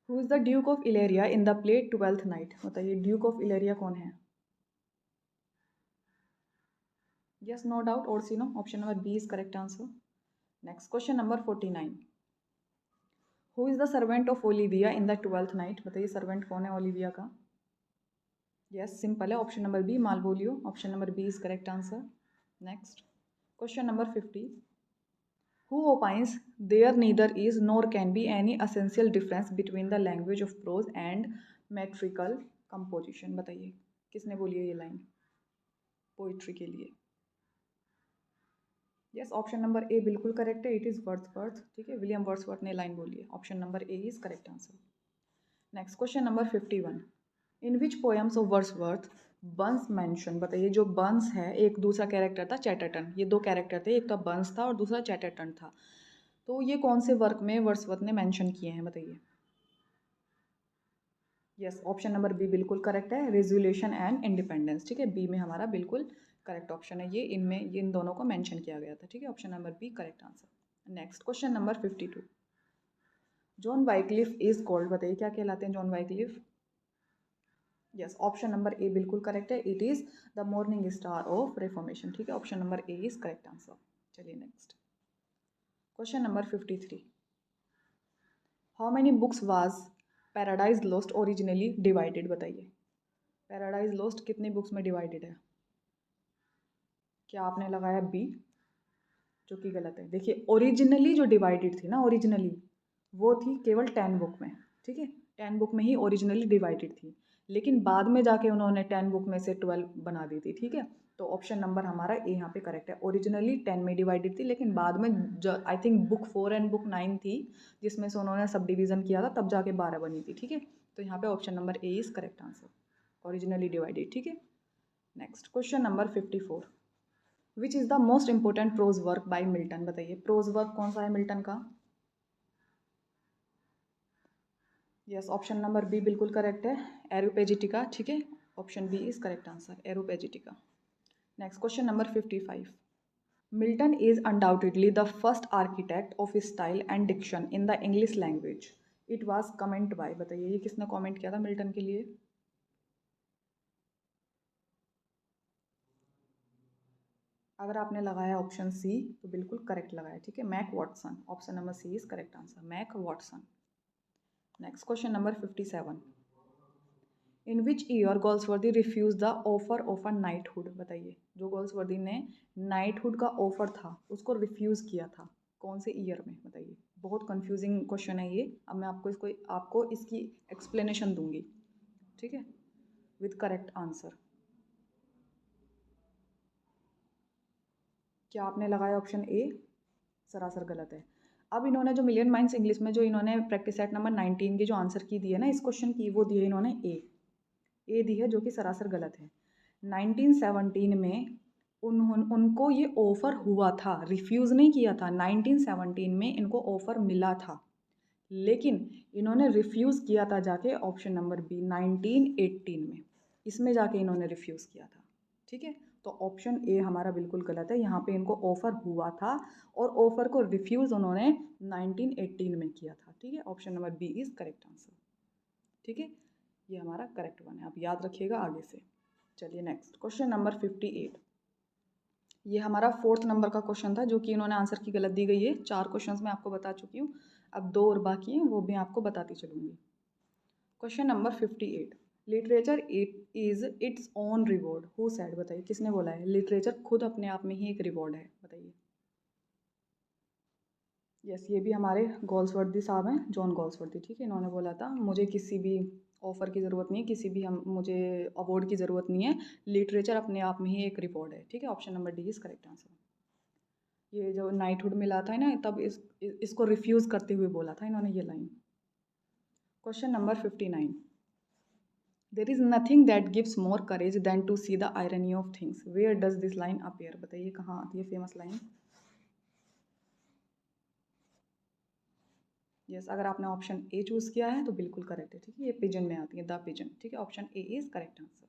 who is the duke of Illyria in the play Twelfth Night? बताइए ड्यूक ऑफ इलेरिया कौन है? Yes, no doubt Orsino, option number B is correct answer. Next question number 49, who is the servant of Olivia in the Twelfth Night? बताइए servant कौन है Olivia का? Yes, simple है, option number B Malvolio, option number B is correct answer. Next question number 50, who opines there neither is nor can be any essential difference between the language of prose and metrical composition? बताइए किसने बोली है ये line poetry के लिए? Yes, option number A बिल्कुल correct है, it is Wordsworth, ठीक है। विलियम वर्ड्सवर्थ ने लाइन बोली है, option number A is correct answer. Next question number 51, in which poems of Wordsworth Burns mention? बताइए जो बंस है एक दूसरा कैरेक्टर था चैटरटन, ये दो कैरेक्टर थे, एक तो बंस था और दूसरा चैटरटन था, तो ये कौन से वर्क में वर्ड्सवर्थ ने मेंशन किए हैं? बताइए। यस, ऑप्शन नंबर बी बिल्कुल करेक्ट है, रेजोल्यूशन एंड इंडिपेंडेंस, ठीक है। बी में हमारा बिल्कुल करेक्ट ऑप्शन है, ये इनमें ये इन दोनों को मेंशन किया गया था, ठीक है। Option number B correct answer. Next question number 52, John Wycliffe is called? बताइए क्या कहलाते हैं John Wycliffe? Yes, option number A बिल्कुल करेक्ट है, it is the morning star of reformation, ठीक है। Option number A is correct answer. चलिए next question number 53, how many books was Paradise Lost originally divided? बताइए Paradise Lost कितनी books में divided है? क्या आपने लगाया बी, जो कि गलत है। देखिए ओरिजिनली जो डिवाइडेड थी ना, ओरिजिनली वो थी केवल 10 बुक में, ठीक है। 10 बुक में ही ओरिजिनली डिवाइडेड थी, लेकिन बाद में जाके उन्होंने 10 बुक में से 12 बना दी थी, ठीक है। तो ऑप्शन नंबर हमारा ए यहाँ पे करेक्ट है, ओरिजिनली 10 में डिवाइडेड थी, लेकिन बाद में I think book 4 and book 9 थी जिसमें से उन्होंने सब डिवीज़न किया था, तब जाके 12 बनी थी, ठीक है। तो यहाँ पे option number A is correct answer, originally divided, ठीक है। Next question number 54, which is the most important prose work by Milton? बताइए प्रोज वर्क कौन सा है मिल्टन का? यस, ऑप्शन नंबर बी बिल्कुल करेक्ट है, एरोपेजिटिका, ठीक है। Option B is correct answer, Areopagitica. Next question number 55, Milton is undoubtedly the first architect of style and diction in the English language, it was comment by? बताइए ये किसने comment किया था Milton के लिए? अगर आपने लगाया ऑप्शन सी तो बिल्कुल करेक्ट लगाया, ठीक है, Mac Watson, option number C is correct answer, Mac Watson. Next question number 57, in which year Galsworthy refuse the offer of a knighthood? बताइए जो गोल्सवर्दी ने नाइटहुड का ऑफर था उसको रिफ्यूज़ किया था, कौन से ईयर में? बताइए बहुत कंफ्यूजिंग क्वेश्चन है ये, अब मैं आपको इसकी एक्सप्लेनेशन दूंगी, ठीक है, विद करेक्ट आंसर। क्या आपने लगाया ऑप्शन ए? सरासर गलत है। अब इन्होंने जो मिलियन माइंड्स इंग्लिश में जो इन्होंने प्रैक्टिस सेट नंबर 19 की जो आंसर की दी है ना इस क्वेश्चन की, वो दी है इन्होंने ए दी है, जो कि सरासर गलत है। 1917 में उनको ये ऑफ़र हुआ था, रिफ्यूज़ नहीं किया था, 1917 में इनको ऑफ़र मिला था, लेकिन इन्होंने रिफ्यूज़ किया था जाके ऑप्शन नंबर बी 1918 में, इसमें जाके इन्होंने रिफ्यूज़ किया था, ठीक है। तो ऑप्शन ए हमारा बिल्कुल गलत है, यहाँ पे इनको ऑफ़र हुआ था और ऑफ़र को रिफ्यूज़ उन्होंने 1918 में किया था, ठीक है। Option number B is correct answer, ठीक है, ये हमारा करेक्ट वन है, आप याद रखिएगा आगे से। चलिए नेक्स्ट क्वेश्चन नंबर 58, ये हमारा 4th नंबर का क्वेश्चन था जो कि इन्होंने आंसर की गलत दी गई है। 4 क्वेश्चंस मैं आपको बता चुकी हूँ, अब 2 और बाकी हैं वो भी आपको बताती चलूँगी। Question number 58, literature it is its own reward who said? बताइए किसने बोला है लिटरेचर खुद अपने आप में ही एक रिवॉर्ड है? बताइए। यस, ये भी हमारे गोल्सवर्दी साहब हैं, जॉन गोल्सवर्दी, ठीक है। इन्होंने बोला था मुझे किसी भी ऑफ़र की ज़रूरत नहीं है, किसी भी हम मुझे अवार्ड की ज़रूरत नहीं है, लिटरेचर अपने आप में ही एक रिवॉर्ड है, ठीक है। Option number D is correct answer. ये जो नाइटहुड मिला था ना, तब इसको रिफ्यूज़ करते हुए बोला था इन्होंने ये line. Question number 59। There is nothing that gives more courage than to see the irony of things, where does this line appear? बताइए कहाँ आती है फेमस लाइन। यस, अगर आपने ऑप्शन ए चूज़ किया है तो बिल्कुल करेक्ट है, ठीक है। ये पिजन में आती है, द पिजन, ठीक है। Option A is correct answer.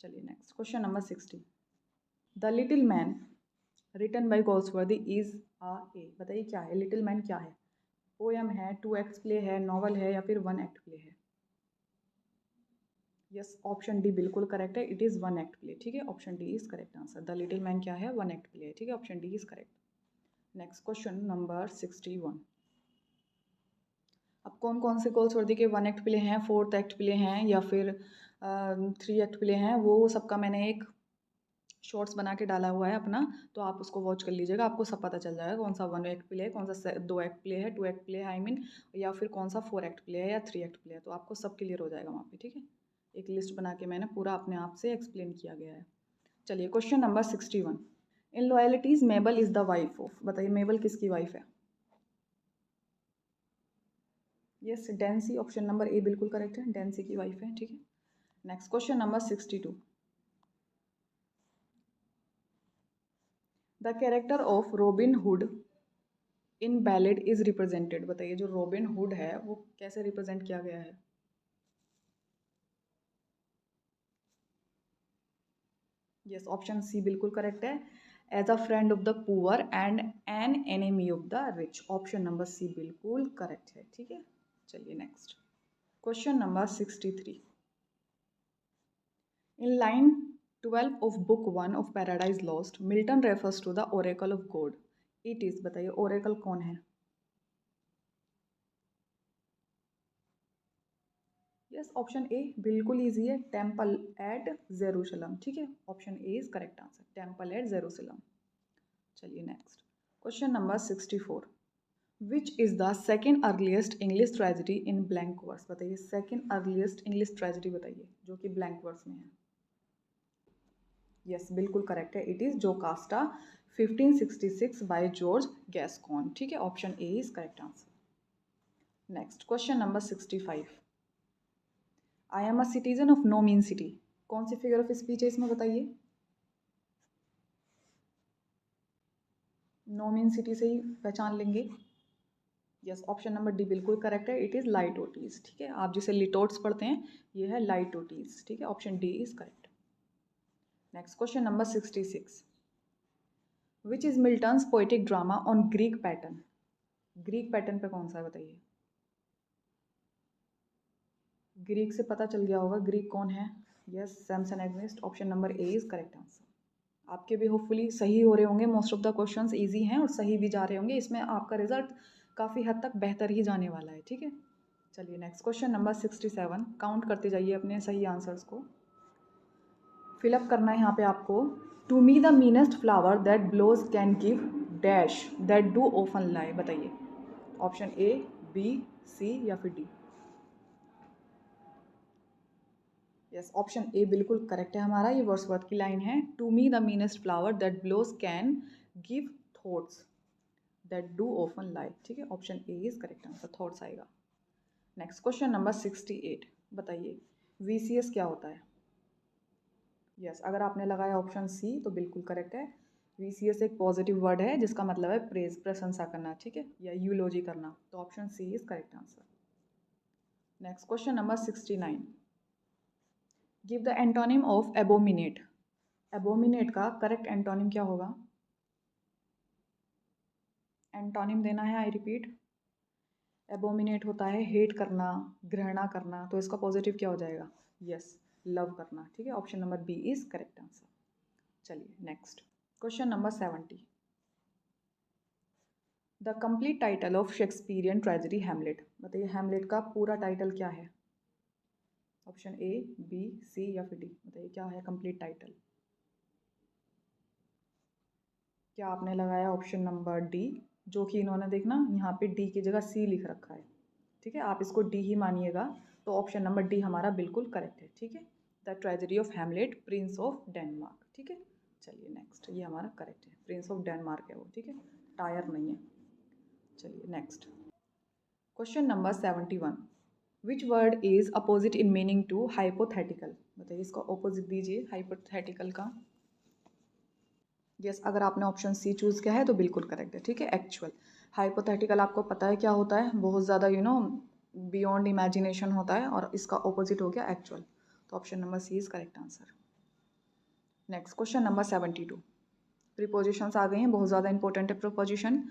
चलिए next question number 60। The little man written by Galsworthy is a A. बताइए क्या है, लिटिल मैन क्या है? पोएम है, टू एक्ट प्ले है, नॉवल है, या फिर वन एक्ट प्ले है? यस, ऑप्शन डी बिल्कुल करेक्ट है, it is one act play, ठीक है। Option D is correct answer. The little man क्या है? वन एक्ट प्ले है, ठीक है। Option D is correct. Next question number 61। अब कौन कौन से गोल्सवर्दी के वन एक्ट प्ले हैं, फोर्थ एक्ट प्ले हैं, या फिर थ्री एक्ट प्ले हैं, वो सबका मैंने एक शॉर्ट्स बना के डाला हुआ है अपना, तो आप उसको वॉच कर लीजिएगा, आपको सब पता चल जाएगा कौन सा वन एक्ट प्ले है, कौन सा दो एक्ट प्ले है, टू एक्ट प्ले है आई मीन, या फिर कौन सा फोर एक्ट प्ले है या थ्री एक्ट प्ले है। तो आपको सब क्लियर हो जाएगा वहाँ पे, ठीक है। एक लिस्ट बना के मैंने पूरा अपने आप से एक्सप्लेन किया गया है। चलिए question number 61। In loyalties मेबल is the wife of. बताइए मेबल किसकी वाइफ है? यस, डेंसी। ऑप्शन नंबर ए बिल्कुल करेक्ट है, डेंसी की वाइफ है, ठीक है। Next question number 62। The character of robin hood in ballad is represented. बताइए जो रॉबिन हुड है वो कैसे रिप्रेजेंट किया गया है? यस, ऑप्शन सी बिल्कुल करेक्ट है, as a friend of the poor and an enemy of the rich. Option number C बिल्कुल करेक्ट है, ठीक है। चलिए next question number 63। In line 12 of book 1 of paradise lost, Milton refers to the oracle of God. It is. बताइए oracle कौन है? Yes, option A बिल्कुल easy है, टेम्पल एट जेरूशलम, ठीक है। Option A is correct answer, temple at Jerusalem. चलिए next question number 64। Which is the second earliest English tragedy in blank verse? बताइए second earliest English tragedy बताइए जो कि blank verse में है। यस, बिल्कुल करेक्ट है, it is Jocasta 1566 by George Gascoigne, ठीक है। Option A is correct answer. Next question number 65। I am a citizen of no mean city, कौन सी फिगर ऑफ स्पीच है इसमें? बताइए। नो मीन सिटी से ही पहचान लेंगे। यस, ऑप्शन नंबर डी बिल्कुल करेक्ट है, इट इज़ लाइटोटीज, ठीक है। आप जिसे लिटोट्स पढ़ते हैं, ये है लाइटोटीज, ठीक है। Option D is correct. Next question number 66। Which is Milton's poetic drama on Greek pattern? Greek pattern पे कौन सा है? बताइए। ग्रीक से पता चल गया होगा ग्रीक कौन है। Yes, Samson Agonistes. Option number A is correct answer. आपके भी होपफुली सही हो रहे होंगे, most of the questions easy हैं और सही भी जा रहे होंगे, इसमें आपका रिजल्ट काफ़ी हद तक बेहतर ही जाने वाला है, ठीक है। चलिए नेक्स्ट क्वेश्चन नंबर 67। काउंट करते जाइए अपने सही आंसर्स को, फिलअप करना है यहाँ पे आपको। To me the meanest flower that blows can give dash that do often lie. बताइए ऑप्शन ए, बी, सी या फिर डी। यस, ऑप्शन ए बिल्कुल करेक्ट है हमारा, ये वर्ड्सवर्थ की लाइन है, to me the meanest flower that blows can give thoughts that do often lie, ठीक है। Option A is correct answer, thoughts आएगा। Next question number 68। बताइए VCS क्या होता है? यस, अगर आपने लगाया ऑप्शन सी तो बिल्कुल करेक्ट है। VCS एक पॉजिटिव वर्ड है जिसका मतलब है प्रेज, प्रशंसा करना, ठीक है, या यूलोजी करना, तो option C is correct answer. Next question number 69। Give the antonym of abominate. Abominate का करेक्ट एंटोनिम क्या होगा? एंटोनिम देना है, आई रिपीट। एबोमिनेट होता है हेट करना, घृणा करना, तो इसका पॉजिटिव क्या हो जाएगा? यस, लव करना, ठीक है। Option number B is correct answer. चलिए next question number 70। The complete title of Shakespearean tragedy Hamlet. बताइए हैमलेट का पूरा टाइटल क्या है? ऑप्शन ए, बी, सी या फिर डी। बताइए क्या है कंप्लीट टाइटल? क्या आपने लगाया ऑप्शन नंबर डी, जो कि इन्होंने देखना यहाँ पे डी की जगह सी लिख रखा है, ठीक है, आप इसको डी ही मानिएगा। तो ऑप्शन नंबर डी हमारा बिल्कुल करेक्ट है, ठीक है। The tragedy of Hamlet Prince of Denmark, ठीक है। चलिए नेक्स्ट, ये हमारा करेक्ट है, प्रिंस ऑफ डेनमार्क है वो, ठीक है, टायर नहीं है। चलिए next, question number 71, which word is opposite in meaning to hypothetical? बताइए इसका ऑपोजिट दीजिए हाइपोथेटिकल का। यस, अगर आपने ऑप्शन सी चूज़ किया है तो बिल्कुल करेक्ट है, ठीक है। एक्चुअल, हाइपोथेटिकल आपको पता है क्या होता है, बहुत ज़्यादा बियॉन्ड इमेजिनेशन होता है, और इसका ऑपोजिट हो गया एक्चुअल। तो option number C is correct answer. Next question number 72, prepositions आ गई हैं, बहुत ज़्यादा इंपॉर्टेंट है preposition.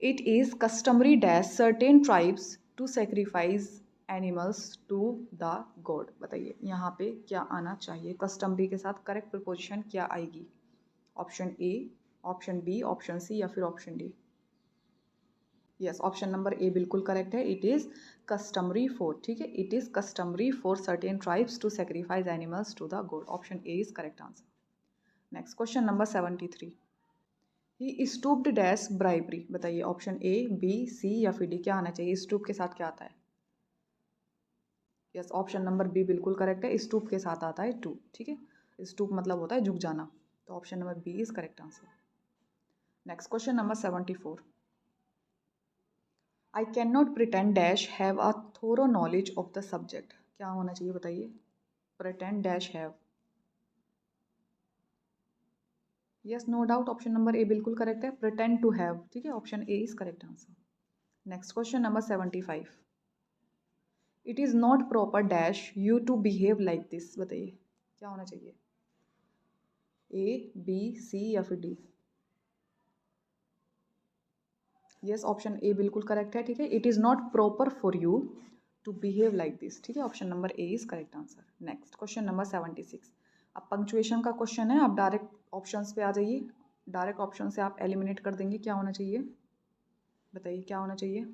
It is customary dash certain tribes to sacrifice animals to the god. बताइए यहाँ पे क्या आना चाहिए, कस्टमरी के साथ करेक्ट प्रीपोजिशन क्या आएगी? Option A, option B, option C या फिर option D? Yes, option number A बिल्कुल करेक्ट है, इट इज़ कस्टमरी फॉर, ठीक है, it is customary for certain tribes to sacrifice animals to the god. Option A is correct answer. Next question number 73, he stooped dash bribery. बताइए option A, B, C या फिर D, क्या आना चाहिए? Stoop के साथ क्या आता है? यस, ऑप्शन नंबर बी बिल्कुल करेक्ट है, स्टूप के साथ आता है टू, ठीक है, स्टूप मतलब होता है झुक जाना। तो option number B is correct answer. Next question number 74, I can not pretend dash have a thorough knowledge of the subject. क्या होना चाहिए बताइए? Pretend dash have. Yes, no doubt, option number A बिल्कुल करेक्ट है, pretend to have, ठीक है, option A is correct answer. Next question number 75, it is not proper dash you to behave like this. बताइए क्या होना चाहिए? ए, B, C या फिर डी? यस, ऑप्शन ए बिल्कुल करेक्ट है, ठीक है, it is not proper for you to behave like this, ठीक है, option number A is correct answer. Next question number 76, अब पंक्चुएशन का क्वेश्चन है, आप डायरेक्ट ऑप्शंस पे आ जाइए, डायरेक्ट ऑप्शन से आप एलिमिनेट कर देंगे, क्या होना चाहिए? बताइए क्या होना चाहिए?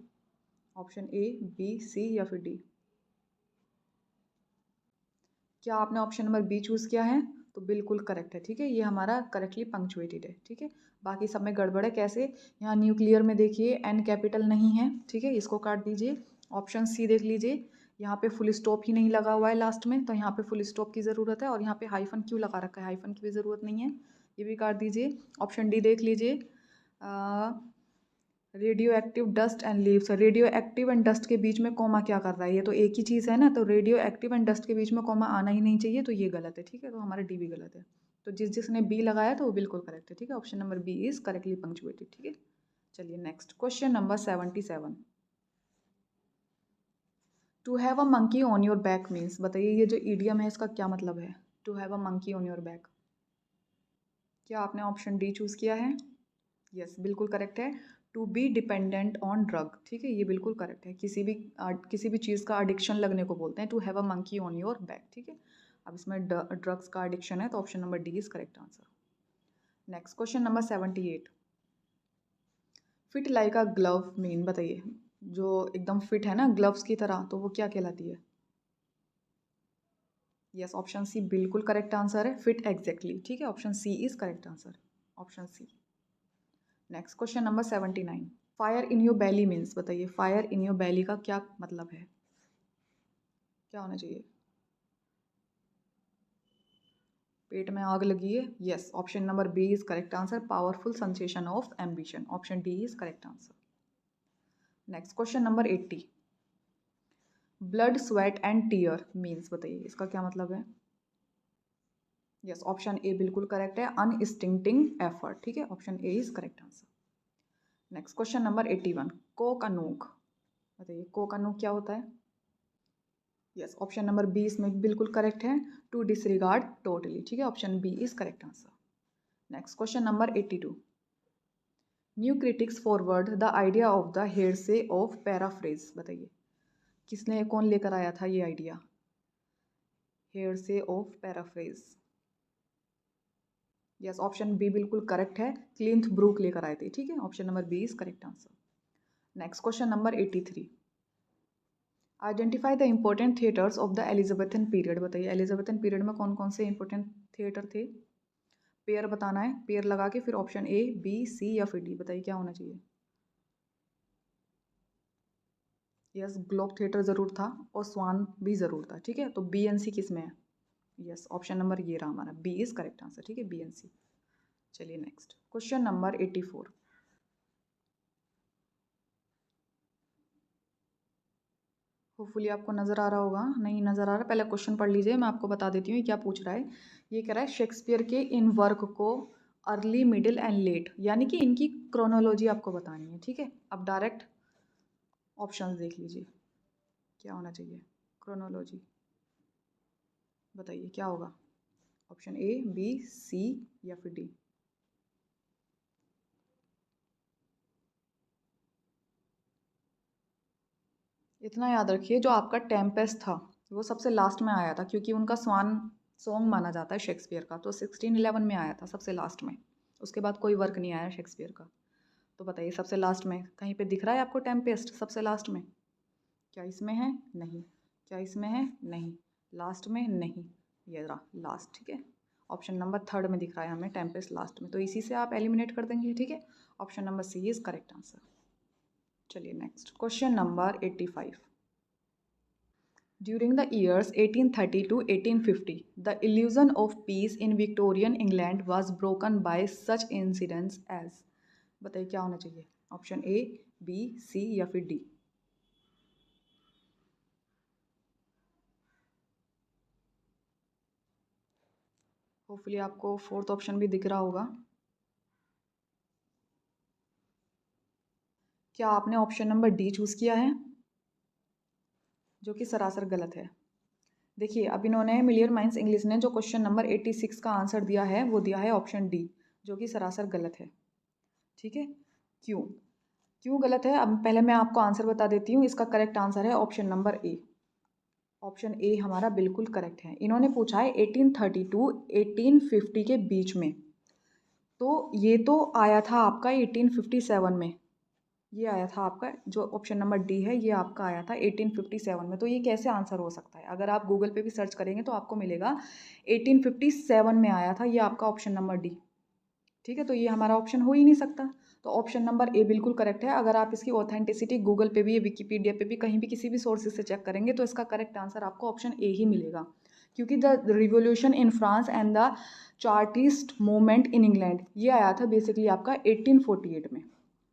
ऑप्शन ए, बी, सी या फिर डी? क्या आपने ऑप्शन नंबर बी चूज़ किया है? तो बिल्कुल करेक्ट है, ठीक है, ये हमारा करेक्टली पंक्चुएटेड है, ठीक है। बाकी सब में गड़बड़ है, कैसे? यहाँ न्यूक्लियर में देखिए एन कैपिटल नहीं है, ठीक है, इसको काट दीजिए। ऑप्शन सी देख लीजिए, यहाँ पे फुल स्टॉप ही नहीं लगा हुआ है लास्ट में, तो यहाँ पे फुल स्टॉप की ज़रूरत है, और यहाँ पे हाइफन क्यों लगा रखा है, हाइफन की भी ज़रूरत नहीं है, ये भी काट दीजिए। ऑप्शन डी देख लीजिए, radio active dust and leaves, radio active and dust के बीच में कॉमा क्या कर रहा है? ये तो एक ही चीज़ है ना, तो रेडियो एक्टिव एंड डस्ट के बीच में कॉमा आना ही नहीं चाहिए, तो ये गलत है, ठीक है, तो हमारा डी भी गलत है। तो जिसने बी लगाया तो वो बिल्कुल करेक्ट है, ठीक है, option number B is correctly punctuated, ठीक है। चलिए next question number 77, to have a monkey on your back means. बताइए ये जो ईडियम है इसका क्या मतलब है? To have a monkey on your back. क्या आपने ऑप्शन डी चूज़ किया है? यस, बिल्कुल करेक्ट है, to be dependent on drug, ठीक है, ये बिल्कुल करेक्ट है, किसी भी चीज़ का एडिक्शन लगने को बोलते हैं, to have a monkey on your back, ठीक है। अब इसमें ड्रग्स का एडिक्शन है, तो option number D is correct answer. Next question number 78, fit like a glove mean. बताइए जो एकदम फिट है ना ग्लव्स की तरह, तो वो क्या कहलाती है? यस, ऑप्शन सी बिल्कुल करेक्ट आंसर है, फिट एग्जैक्टली, ठीक है, option C is correct answer, option C. Next question number 79, fire in your belly means. बताइए फायर इन योर बेली का क्या मतलब है? क्या होना चाहिए? पेट में आग लगी है, yes, option number B is correct answer, powerful sensation of ambition, option D is correct answer. Next question number 80, blood sweat and tear means. बताइए इसका क्या मतलब है? यस, ऑप्शन ए बिल्कुल करेक्ट है, अनस्टिंक्टिंग एफर्ट, ठीक है, option A is correct answer. Next question number 81, कोकानूक। बताइए कोकानूक क्या होता है? यस, ऑप्शन नंबर बी इसमें बिल्कुल करेक्ट है, टू डिसरिगार्ड टोटली, ठीक है, option B is correct answer. Next question number 82, new critics forward the idea of the heresy of paraphrase. बताइए किसने, कौन लेकर आया था ये idea, heresy of paraphrase? Yes, option B बिल्कुल करेक्ट है, क्लिंथ ब्रूक लेकर आए थे, ठीक है, option number B is correct answer. Next question number 83, identify the important theatres of the Elizabethan period. बताइए एलिजाबेथन पीरियड में कौन कौन से इंपॉर्टेंट थिएटर थे? पेयर बताना है, पेयर लगा के फिर ऑप्शन ए, बी, सी या फिर डी। बताइए क्या होना चाहिए? यस, ग्लोब थिएटर ज़रूर था और स्वान भी ज़रूर था, ठीक है, तो बी एन सी किस में है? यस, ऑप्शन नंबर ये रहा हमारा, बी इज़ करेक्ट आंसर, ठीक है, बी एन सी। चलिए नेक्स्ट क्वेश्चन नंबर 84। होपफुली आपको नज़र आ रहा होगा, नहीं नज़र आ रहा पहले क्वेश्चन पढ़ लीजिए, मैं आपको बता देती हूँ क्या पूछ रहा है। ये कह रहा है शेक्सपियर के इन वर्क को अर्ली मिडिल एंड लेट, यानी कि इनकी क्रोनोलॉजी आपको बतानी है। ठीक है, अब डायरेक्ट ऑप्शंस देख लीजिए क्या होना चाहिए। क्रोनोलॉजी बताइए क्या होगा, ऑप्शन ए, बी, सी या फिर डी। इतना याद रखिए, जो आपका टेम्पेस्ट था वो सबसे लास्ट में आया था, क्योंकि उनका स्वान सॉन्ग माना जाता है शेक्सपियर का, तो 1611 में आया था सबसे लास्ट में। उसके बाद कोई वर्क नहीं आया शेक्सपियर का। तो बताइए सबसे लास्ट में कहीं पे दिख रहा है आपको टेम्पेस्ट सबसे लास्ट में? क्या इसमें है? नहीं। क्या इसमें है? नहीं। लास्ट में? नहीं। ये रहा लास्ट। ठीक है, ऑप्शन नंबर थर्ड में दिख रहा है हमें टेम्पेस्ट लास्ट में, तो इसी से आप एलिमिनेट कर देंगे। ठीक है, option number C is correct answer. चलिए next question number 85। During the years 1830 to 1850, the illusion of peace in Victorian England was broken by such incidents as। बताइए क्या होना चाहिए, ऑप्शन ए, बी, सी या फिर डी। होपफुली आपको fourth option भी दिख रहा होगा। क्या आपने ऑप्शन नंबर डी चूज़ किया है, जो कि सरासर गलत है। देखिए अब इन्होंने मिलियन माइंड्स इंग्लिश ने जो क्वेश्चन नंबर 86 का आंसर दिया है वो दिया है ऑप्शन डी, जो कि सरासर गलत है। ठीक है, क्यों क्यों गलत है, अब पहले मैं आपको आंसर बता देती हूँ। इसका करेक्ट आंसर है option number A. Option A हमारा बिल्कुल करेक्ट है। इन्होंने पूछा है 1830 टू 1850 के बीच में, तो ये तो आया था आपका 1857 में। ये आया था आपका जो ऑप्शन नंबर डी है, ये आपका आया था 1857 में। तो ये कैसे आंसर हो सकता है? अगर आप गूगल पे भी सर्च करेंगे तो आपको मिलेगा 1857 में आया था ये आपका ऑप्शन नंबर डी। ठीक है, तो ये हमारा ऑप्शन हो ही नहीं सकता। तो ऑप्शन नंबर ए बिल्कुल करेक्ट है। अगर आप इसकी ऑथेंटिसिटी गूगल पे भी, विकीपीडिया पे भी, कहीं भी किसी भी सोर्सेज से चेक करेंगे तो इसका करेक्ट आंसर आपको ऑप्शन ए ही मिलेगा, क्योंकि the revolution in France and the chartist movement in England ये आया था बेसिकली आपका 1848 में।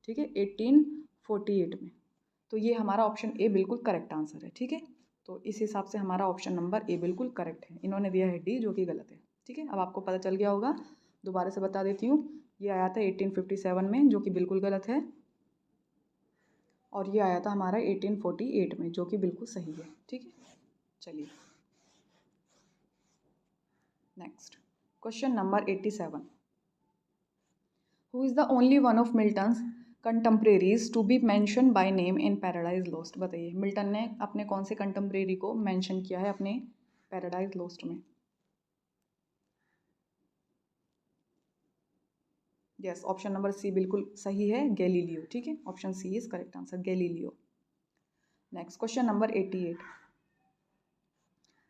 ठीक है, 1848 में। तो ये हमारा ऑप्शन ए बिल्कुल करेक्ट आंसर है। ठीक है, तो इस हिसाब से हमारा ऑप्शन नंबर ए बिल्कुल करेक्ट है। इन्होंने दिया है डी, जो कि गलत है। ठीक है, अब आपको पता चल गया होगा, दोबारा से बता देती हूँ। ये आया था 1857 में, जो कि बिल्कुल गलत है, और ये आया था हमारा 1848 में, जो कि बिल्कुल सही है। ठीक है, चलिए next question number 87। Who is the only one of Milton's contemporaries to be mention by name in Paradise Lost. बताइए मिल्टन ने अपने कौन से कंटेम्प्रेरी को मैंशन किया है अपने पैराडाइज लॉस्ट में? यस, ऑप्शन नंबर सी बिल्कुल सही है, गैलीलियो। ठीक है, option C is correct answer, Galileo. Next question number 88।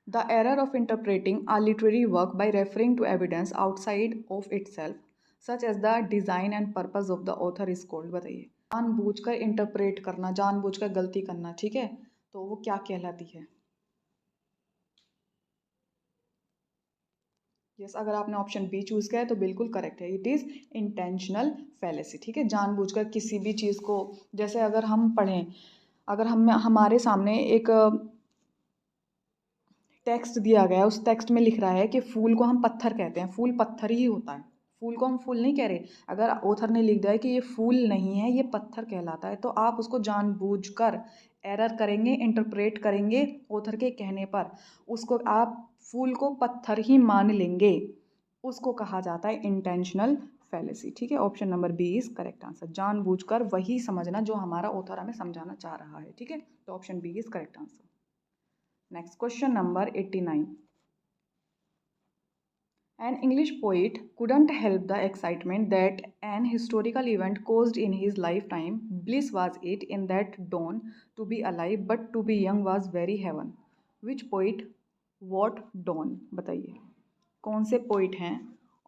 The error of interpreting a literary work by referring to evidence outside of itself, such as the design and purpose of the author is called। बताइए जानबूझकर interpret करना, जानबूझकर गलती करना, ठीक है, तो वो क्या कहलाती है? यस, अगर आपने ऑप्शन बी चूज़ किया है तो बिल्कुल करेक्ट है, इट इज़ इंटेंशनल फैलेसी। ठीक है, जानबूझकर किसी भी चीज़ को, जैसे अगर हम पढ़ें, अगर हम हमारे सामने एक टेक्स्ट दिया गया है, उस टेक्स्ट में लिख रहा है कि फूल को हम पत्थर कहते हैं, फूल पत्थर ही होता है, फूल को हम फूल नहीं कह रहे। अगर ऑथर ने लिख दिया है कि ये फूल नहीं है, ये पत्थर कहलाता है, तो आप उसको जानबूझकर एरर करेंगे, इंटरप्रेट करेंगे ऑथर के कहने पर, उसको आप फूल को पत्थर ही मान लेंगे, उसको कहा जाता है इंटेंशनल फैलेसी। ठीक है, option number B is correct answer, जानबूझकर वही समझना जो हमारा ऑथर हमें समझाना चाह रहा है। ठीक है, तो option B is correct answer. Next question number 89। An English poet couldn't help the excitement that an historical event caused in his lifetime. Bliss was it in that dawn to be alive, but to be young was very heaven. Which poet, what dawn? बताइए कौन से poet हैं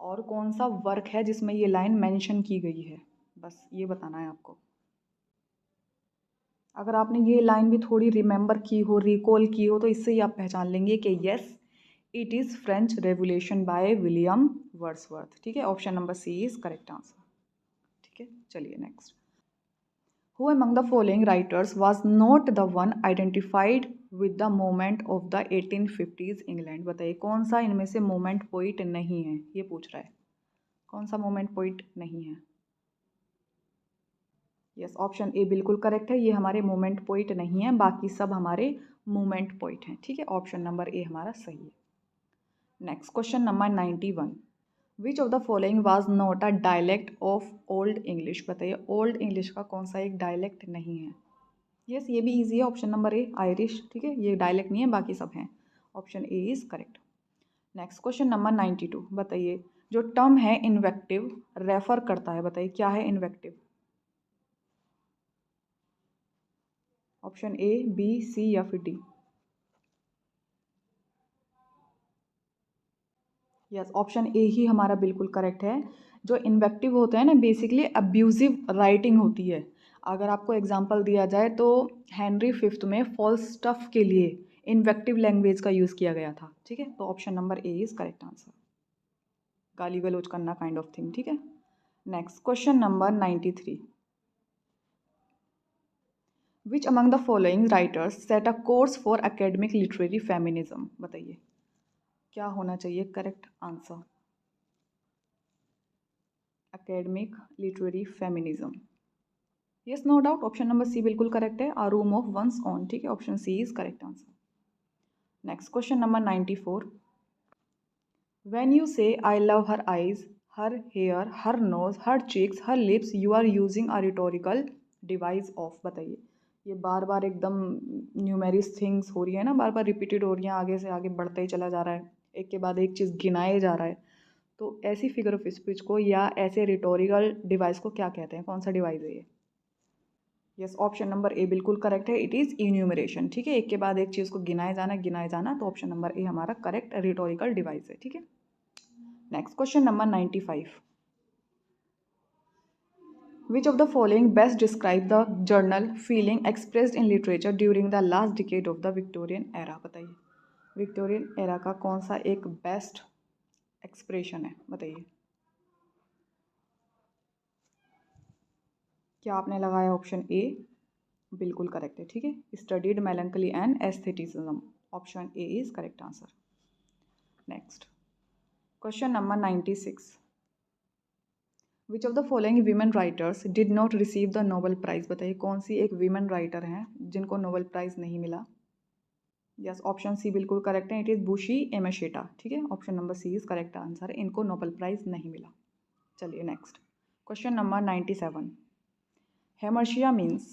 और कौन सा work है जिसमें ये लाइन मेंशन की गई है, बस ये बताना है आपको। अगर आपने ये लाइन भी थोड़ी रिमेंबर की हो, रिकॉल की हो, तो इससे ही आप पहचान लेंगे कि yes, it is French Revolution by William Wordsworth. ठीक है, option number C is correct answer. ठीक है, चलिए next. Who among the following writers was not the one identified with the movement of the 1850s England? बताइए कौन सा इनमें से मोमेंट पोइट नहीं है, ये पूछ रहा है। कौन सा मोमेंट पोइट नहीं है? यस, ऑप्शन ए बिल्कुल करेक्ट है, ये हमारे मोमेंट पोइट नहीं है, बाकी सब हमारे मोमेंट पोइट हैं। ठीक है, ऑप्शन नंबर ए हमारा सही है। Next question number 91। Which of the following was not a dialect of old English? बताइए ओल्ड इंग्लिश का कौन सा एक डायलेक्ट नहीं है? यस, ये भी इजी है, ऑप्शन नंबर ए आयरिश। ठीक है, ये डायलेक्ट नहीं है, बाकी सब हैं। Option A is correct. Next question number 92। बताइए जो टर्म है इन्वेक्टिव रेफर करता है, बताइए क्या है इन्वेक्टिव? ऑप्शन ए, बी, सी या फिर डी? यस, ऑप्शन ए ही हमारा बिल्कुल करेक्ट है। जो इन्वेक्टिव होता है ना, बेसिकली अब्यूजिव राइटिंग होती है। अगर आपको एग्जांपल दिया जाए तो हेनरी फिफ्थ में फॉल्स स्टफ के लिए इन्वेक्टिव लैंग्वेज का यूज़ किया गया था। ठीक है, तो option number A is correct answer. गाली गलौज करना काइंड ऑफ थिंग। ठीक है, next question number 93। Which among the following writers set a course for academic literary feminism? बताइए क्या होना चाहिए correct answer? Academic literary feminism. Yes, no doubt, option number C बिल्कुल करेक्ट है, a room of one's own. ठीक है, option C is correct answer. Next question number 94। When you से I love her eyes, her hair, her nose, her cheeks, her lips, you are using a rhetorical device of? बताइए ये बार बार एकदम न्यूमेरिस things हो रही है ना, बार बार रिपीटेड हो रही हैं, आगे से आगे बढ़ता ही चला जा रहा है, एक के बाद एक चीज़ गिनाए जा रहा है। तो ऐसी फिगर ऑफ स्पीच को या ऐसे रिटोरिकल डिवाइस को क्या कहते हैं? कौन सा डिवाइस है ये? यस, ऑप्शन नंबर ए बिल्कुल करेक्ट है, इट इज़ इन्यूमरेशन। ठीक है, एक के बाद एक चीज़ को गिनाए जाना, तो ऑप्शन नंबर ए हमारा करेक्ट रिटोरिकल डिवाइस है। ठीक है, next question number 95। Which of the following best describe the journal feeling expressed in literature during the last decade of the Victorian era? बताइए विक्टोरियन एरा का कौन सा एक बेस्ट एक्सप्रेशन है? बताइए क्या आपने लगाया? ऑप्शन ए बिल्कुल करेक्ट है। ठीक है, studied melancholy and aestheticism, option A is correct answer. Next question number 96। Which of the following women writers did not receive the Nobel prize? बताइए कौन सी एक वीमेन राइटर हैं जिनको नोबेल प्राइज नहीं मिला? यस, ऑप्शन सी बिल्कुल correct है, it is bushy Emecheta. ठीक है, option number C is correct answer है, इनको नोबेल प्राइज नहीं मिला। चलिए next question number 97। Hamartia means?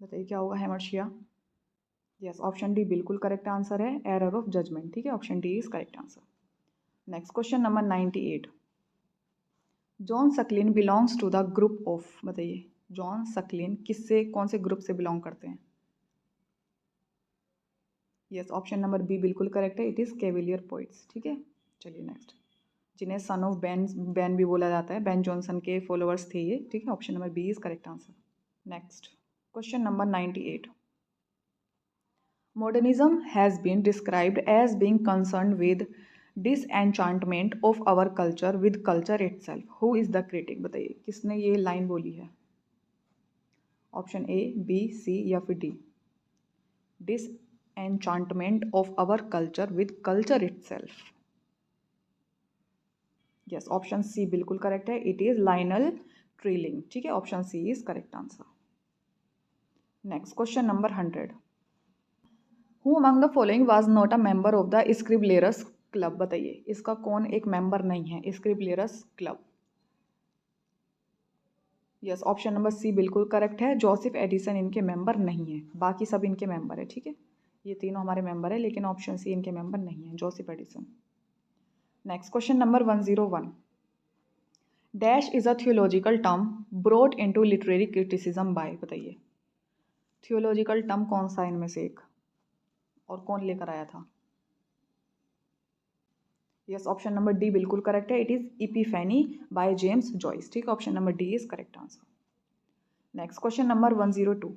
बताइए क्या होगा हेमर्शिया? यस, ऑप्शन डी बिल्कुल करेक्ट आंसर है, एरर ऑफ जजमेंट। ठीक है, option D is correct answer. Next question number 98। John Suckling belongs to the group of? बताइए जॉन सकलिन किससे कौन से ग्रुप से बिलोंग करते हैं? यस, ऑप्शन नंबर बी बिल्कुल करेक्ट है, इट इज़ कैवेलियर पोइट्स। ठीक है, चलिए नेक्स्ट, जिन्हें सन ऑफ बैन भी बोला जाता है, बैन जॉनसन के फॉलोअर्स थे ये। ठीक है, option number B is correct answer. Next question number 98। Modernism has been described as being concerned with disenchantment of our culture with culture itself. Who is the critic? बताइए किसने ये line बोली है? ऑप्शन ए, बी, सी या फिर D? disenchantment of our culture with culture itself. Yes, option C बिल्कुल correct है, it is Lionel Trilling. ठीक है, option C is correct answer. Next question number 100। Who among the following was not a member of the Scriblerus club? बताइए इसका कौन एक मेंबर नहीं है Scriblerus club? Yes, option number C बिल्कुल करेक्ट है, जोसेफ एडिसन इनके मेंबर नहीं है, बाकी सब इनके मेंबर है। ठीक है, ये तीनों हमारे मेंबर है, लेकिन ऑप्शन सी इनके मेंबर नहीं है, Joseph Addison. Next question number 101। Dash is a theological term brought into literary criticism by? बताइए थियोलॉजिकल टर्म कौन सा इनमें से एक, और कौन लेकर आया था? यस, ऑप्शन नंबर डी बिल्कुल करेक्ट है, it is epiphany by James Joyce. ठीक है, option number D is correct answer. Next question number 102।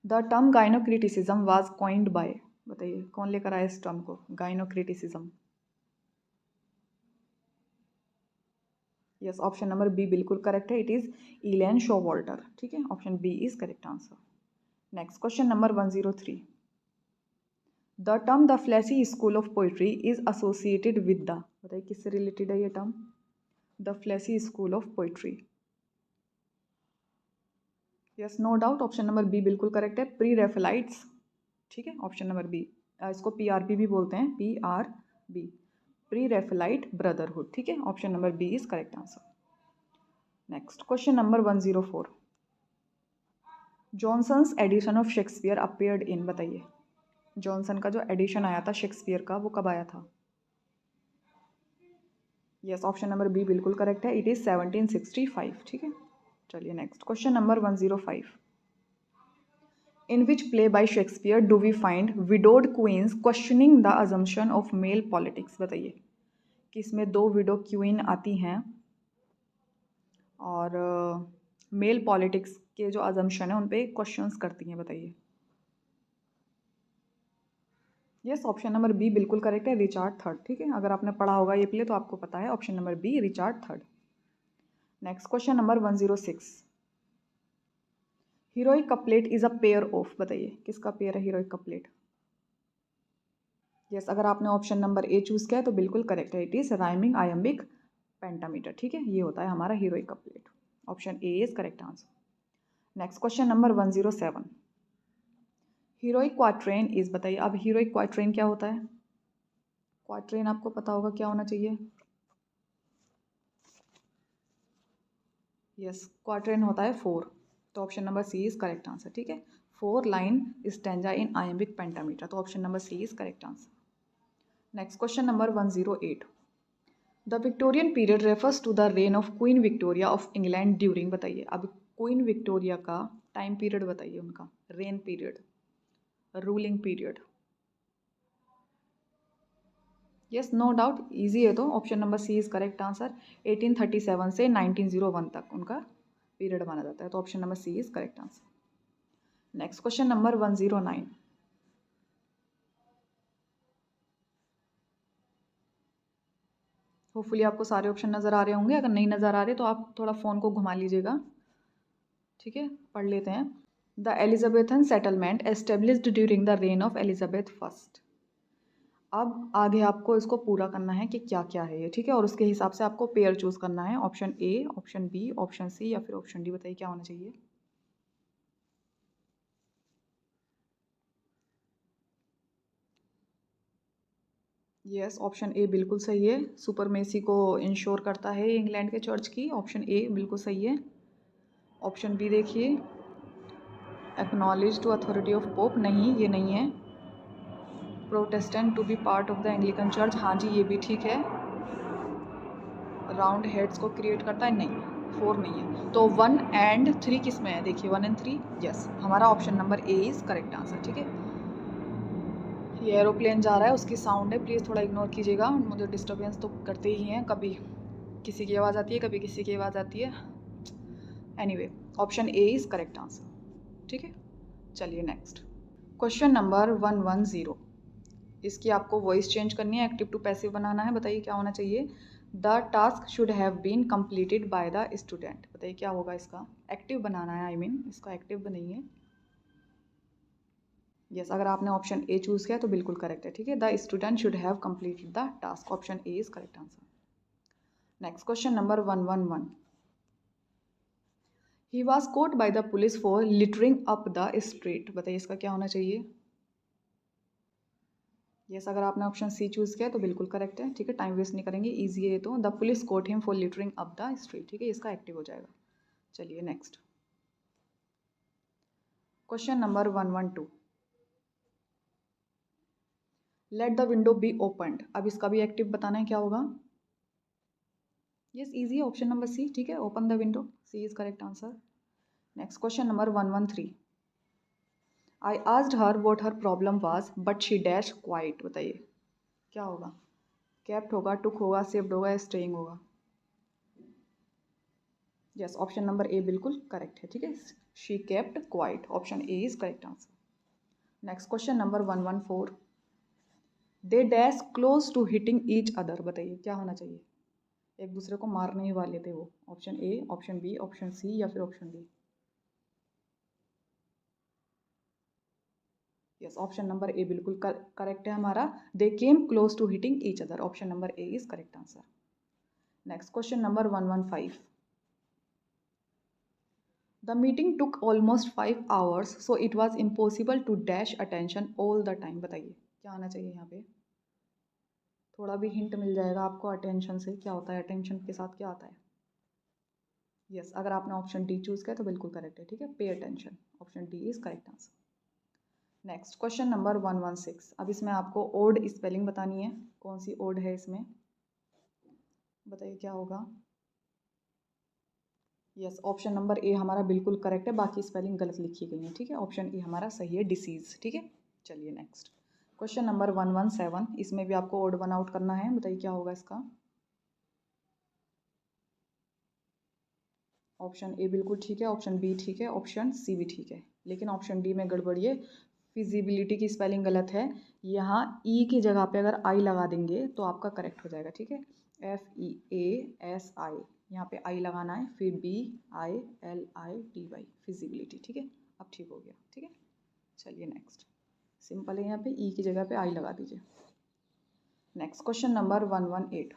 The term gynocriticism was coined by? बताइए कौन लेकर आया इस टर्म को, gynocriticism. Yes, option number B बिल्कुल करेक्ट है, इट इज इलेन शोवाल्टर। ठीक है, option B is correct answer. Next question number 103। The term the fleshly school of poetry is associated with the, बताइए किससे रिलेटेड है ये term, the fleshly school of poetry. Yes, no doubt, option number B बिल्कुल correct है, pre Raphaelites. ठीक है, option number B, इसको PRB भी बोलते हैं, पीआरबी, प्री रेफेलाइट ब्रदरहुड। ठीक है, option number B is correct answer. Next question number 104। Johnson's edition of Shakespeare appeared in, बताइए जॉनसन का जो एडिशन आया था शेक्सपियर का वो कब आया था। यस, ऑप्शन नंबर बी बिल्कुल करेक्ट है, इट इज 1765। ठीक है, चलिए next question number 105। In which play by Shakespeare do we find widowed queens questioning the assumption of male politics, बताइए कि इसमें दो विडो क्वीन आती हैं और मेल पॉलिटिक्स के जो अजम्पशन है उन पे क्वेश्चंस करती हैं, बताइए। यस, ऑप्शन नंबर बी बिल्कुल करेक्ट है, रिचार्ड थर्ड। ठीक है, अगर आपने पढ़ा होगा ये प्ले तो आपको पता है, option number B Richard third. Next question number 106। Heroic couplet is a pair of, बताइए किसका पेयर है हीरोइक कपलेट। यस, अगर आपने ऑप्शन नंबर ए चूज किया है तो बिल्कुल करेक्ट है, it is rhyming iambic pentameter. ठीक है, ये होता है हमारा heroic couplet, option A is correct answer. Next question number 107। Heroic quatrain is, बताइए अब हीरोइक क्वाट्रेन क्या होता है, क्वाट्रेन आपको पता होगा क्या होना चाहिए। यस, क्वाट्रेन होता है 4, तो option number C is correct answer. ठीक है, 4 line stanza in iambic pentameter, तो option number C is correct answer. Next question number 108। The Victorian period refers to the reign of Queen Victoria of England during, बताइए अब Queen Victoria का time period बताइए, उनका reign period, ruling period. Yes, no doubt, easy है, तो option number C is correct answer. 1837 से 1901 तक उनका पीरियड माना जाता है, तो option number C is correct answer. Next question number 109। Hopefully आपको सारे ऑप्शन नज़र आ रहे होंगे, अगर नहीं नज़र आ रहे तो आप थोड़ा फ़ोन को घुमा लीजिएगा। ठीक है, पढ़ लेते हैं। The Elizabethan settlement established during the reign of Elizabeth first. अब आगे आपको इसको पूरा करना है कि क्या क्या है ये। ठीक है, और उसके हिसाब से आपको पेयर चूज करना है, option A, option B, option C या फिर ऑप्शन डी, बताइए क्या होना चाहिए। यस, ऑप्शन ए बिल्कुल सही है, सुपरमेसी को इंश्योर करता है इंग्लैंड के चर्च की, ऑप्शन ए बिल्कुल सही है। ऑप्शन बी देखिए, acknowledge to authority of pope, नहीं ये नहीं है। Protestant to be part of the Anglican church, हाँ जी ये भी ठीक है। राउंड हेड्स को क्रिएट करता है, नहीं 4 नहीं है, तो 1 एंड 3 किस में है, देखिए 1 एंड 3। यस, हमारा option number A is correct answer. ठीक है, ये एरोप्लेन जा रहा है उसकी साउंड है, प्लीज़ थोड़ा इग्नोर कीजिएगा, मुझे डिस्टर्बेंस तो करते ही हैं, कभी किसी की आवाज़ आती है कभी किसी की आवाज़ आती है। Anyway, option A is correct answer. ठीक है, चलिए नेक्स्ट क्वेश्चन नंबर 110। इसकी आपको वॉइस चेंज करनी है, एक्टिव टू पैसिव बनाना है, बताइए क्या होना चाहिए। The task should have been completed by the student, बताइए क्या होगा इसका, एक्टिव बनाना है, आई मीन इसका एक्टिव बनाइए। यस, अगर आपने ऑप्शन ए चूज किया तो बिल्कुल करेक्ट है। ठीक है, the student should have completed the task, option A is correct answer. Next question number 111। He was caught by the police for littering up the street, बताइए इसका क्या होना चाहिए। यस, अगर आपने ऑप्शन सी चूज किया तो बिल्कुल करेक्ट है। ठीक है, टाइम वेस्ट नहीं करेंगे, इजी है, तो the police caught him for littering up the street. ठीक है, इसका एक्टिव हो जाएगा। चलिए next question number 112। Let the window be opened, अब इसका भी एक्टिव बताना है, क्या होगा। यस, इजी है, ऑप्शन नंबर सी। ठीक है, open the window, C is correct answer. Next question number 113। I asked her what her problem was but she dash quiet, बताइए क्या होगा। केप्ट होगा, टुक होगा, सेव्ड होगा, स्टेइंग होगा। यस, ऑप्शन नंबर ए बिल्कुल करेक्ट है। ठीक है, she kept quiet, option A is correct answer. Next question number 114, they dash close to hitting each other, बताइए क्या होना चाहिए। एक दूसरे को मारने ही वाले थे वो। Option A, option B, option C या फिर option D. Yes, option number A बिल्कुल करेक्ट है हमारा। They came close to hitting each other, option number A is correct answer. Next question number 115, the meeting took almost 5 hours so it was impossible to dash attention all the time, बताइए क्या आना चाहिए यहाँ पे। थोड़ा भी hint मिल जाएगा आपको अटेंशन से, क्या होता है अटेंशन के साथ क्या आता है। यस, अगर आपने ऑप्शन डी चूज किया तो बिल्कुल करेक्ट है, ठीक है, pay attention, option D is correct answer. Next question number 116, अब इसमें आपको ओड स्पेलिंग बतानी है, कौन सी ओड है इसमें, बताइए क्या होगा। यस, ऑप्शन नंबर ए हमारा बिल्कुल करेक्ट है, बाकी स्पेलिंग गलत लिखी गई है, ठीक है, ऑप्शन ए हमारा सही है, डिसीज, ठीक है। चलिए नेक्स्ट क्वेश्चन नंबर 117, इसमें भी आपको ओड वन आउट करना है, बताइए क्या होगा इसका। ऑप्शन ए बिल्कुल ठीक है, ऑप्शन बी ठीक है, ऑप्शन सी भी ठीक है, लेकिन ऑप्शन डी में गड़बड़ी है, फिजिबिलिटी की स्पेलिंग गलत है। यहाँ ई की जगह पे अगर आई लगा देंगे तो आपका करेक्ट हो जाएगा, ठीक है, FEASI, यहाँ पे आई लगाना है, फिर BILITY, फिजिबिलिटी, ठीक है, अब ठीक हो गया, ठीक है। चलिए नेक्स्ट, सिंपल है, यहाँ पे ई की जगह पे आई लगा दीजिए। नेक्स्ट क्वेश्चन नंबर 118,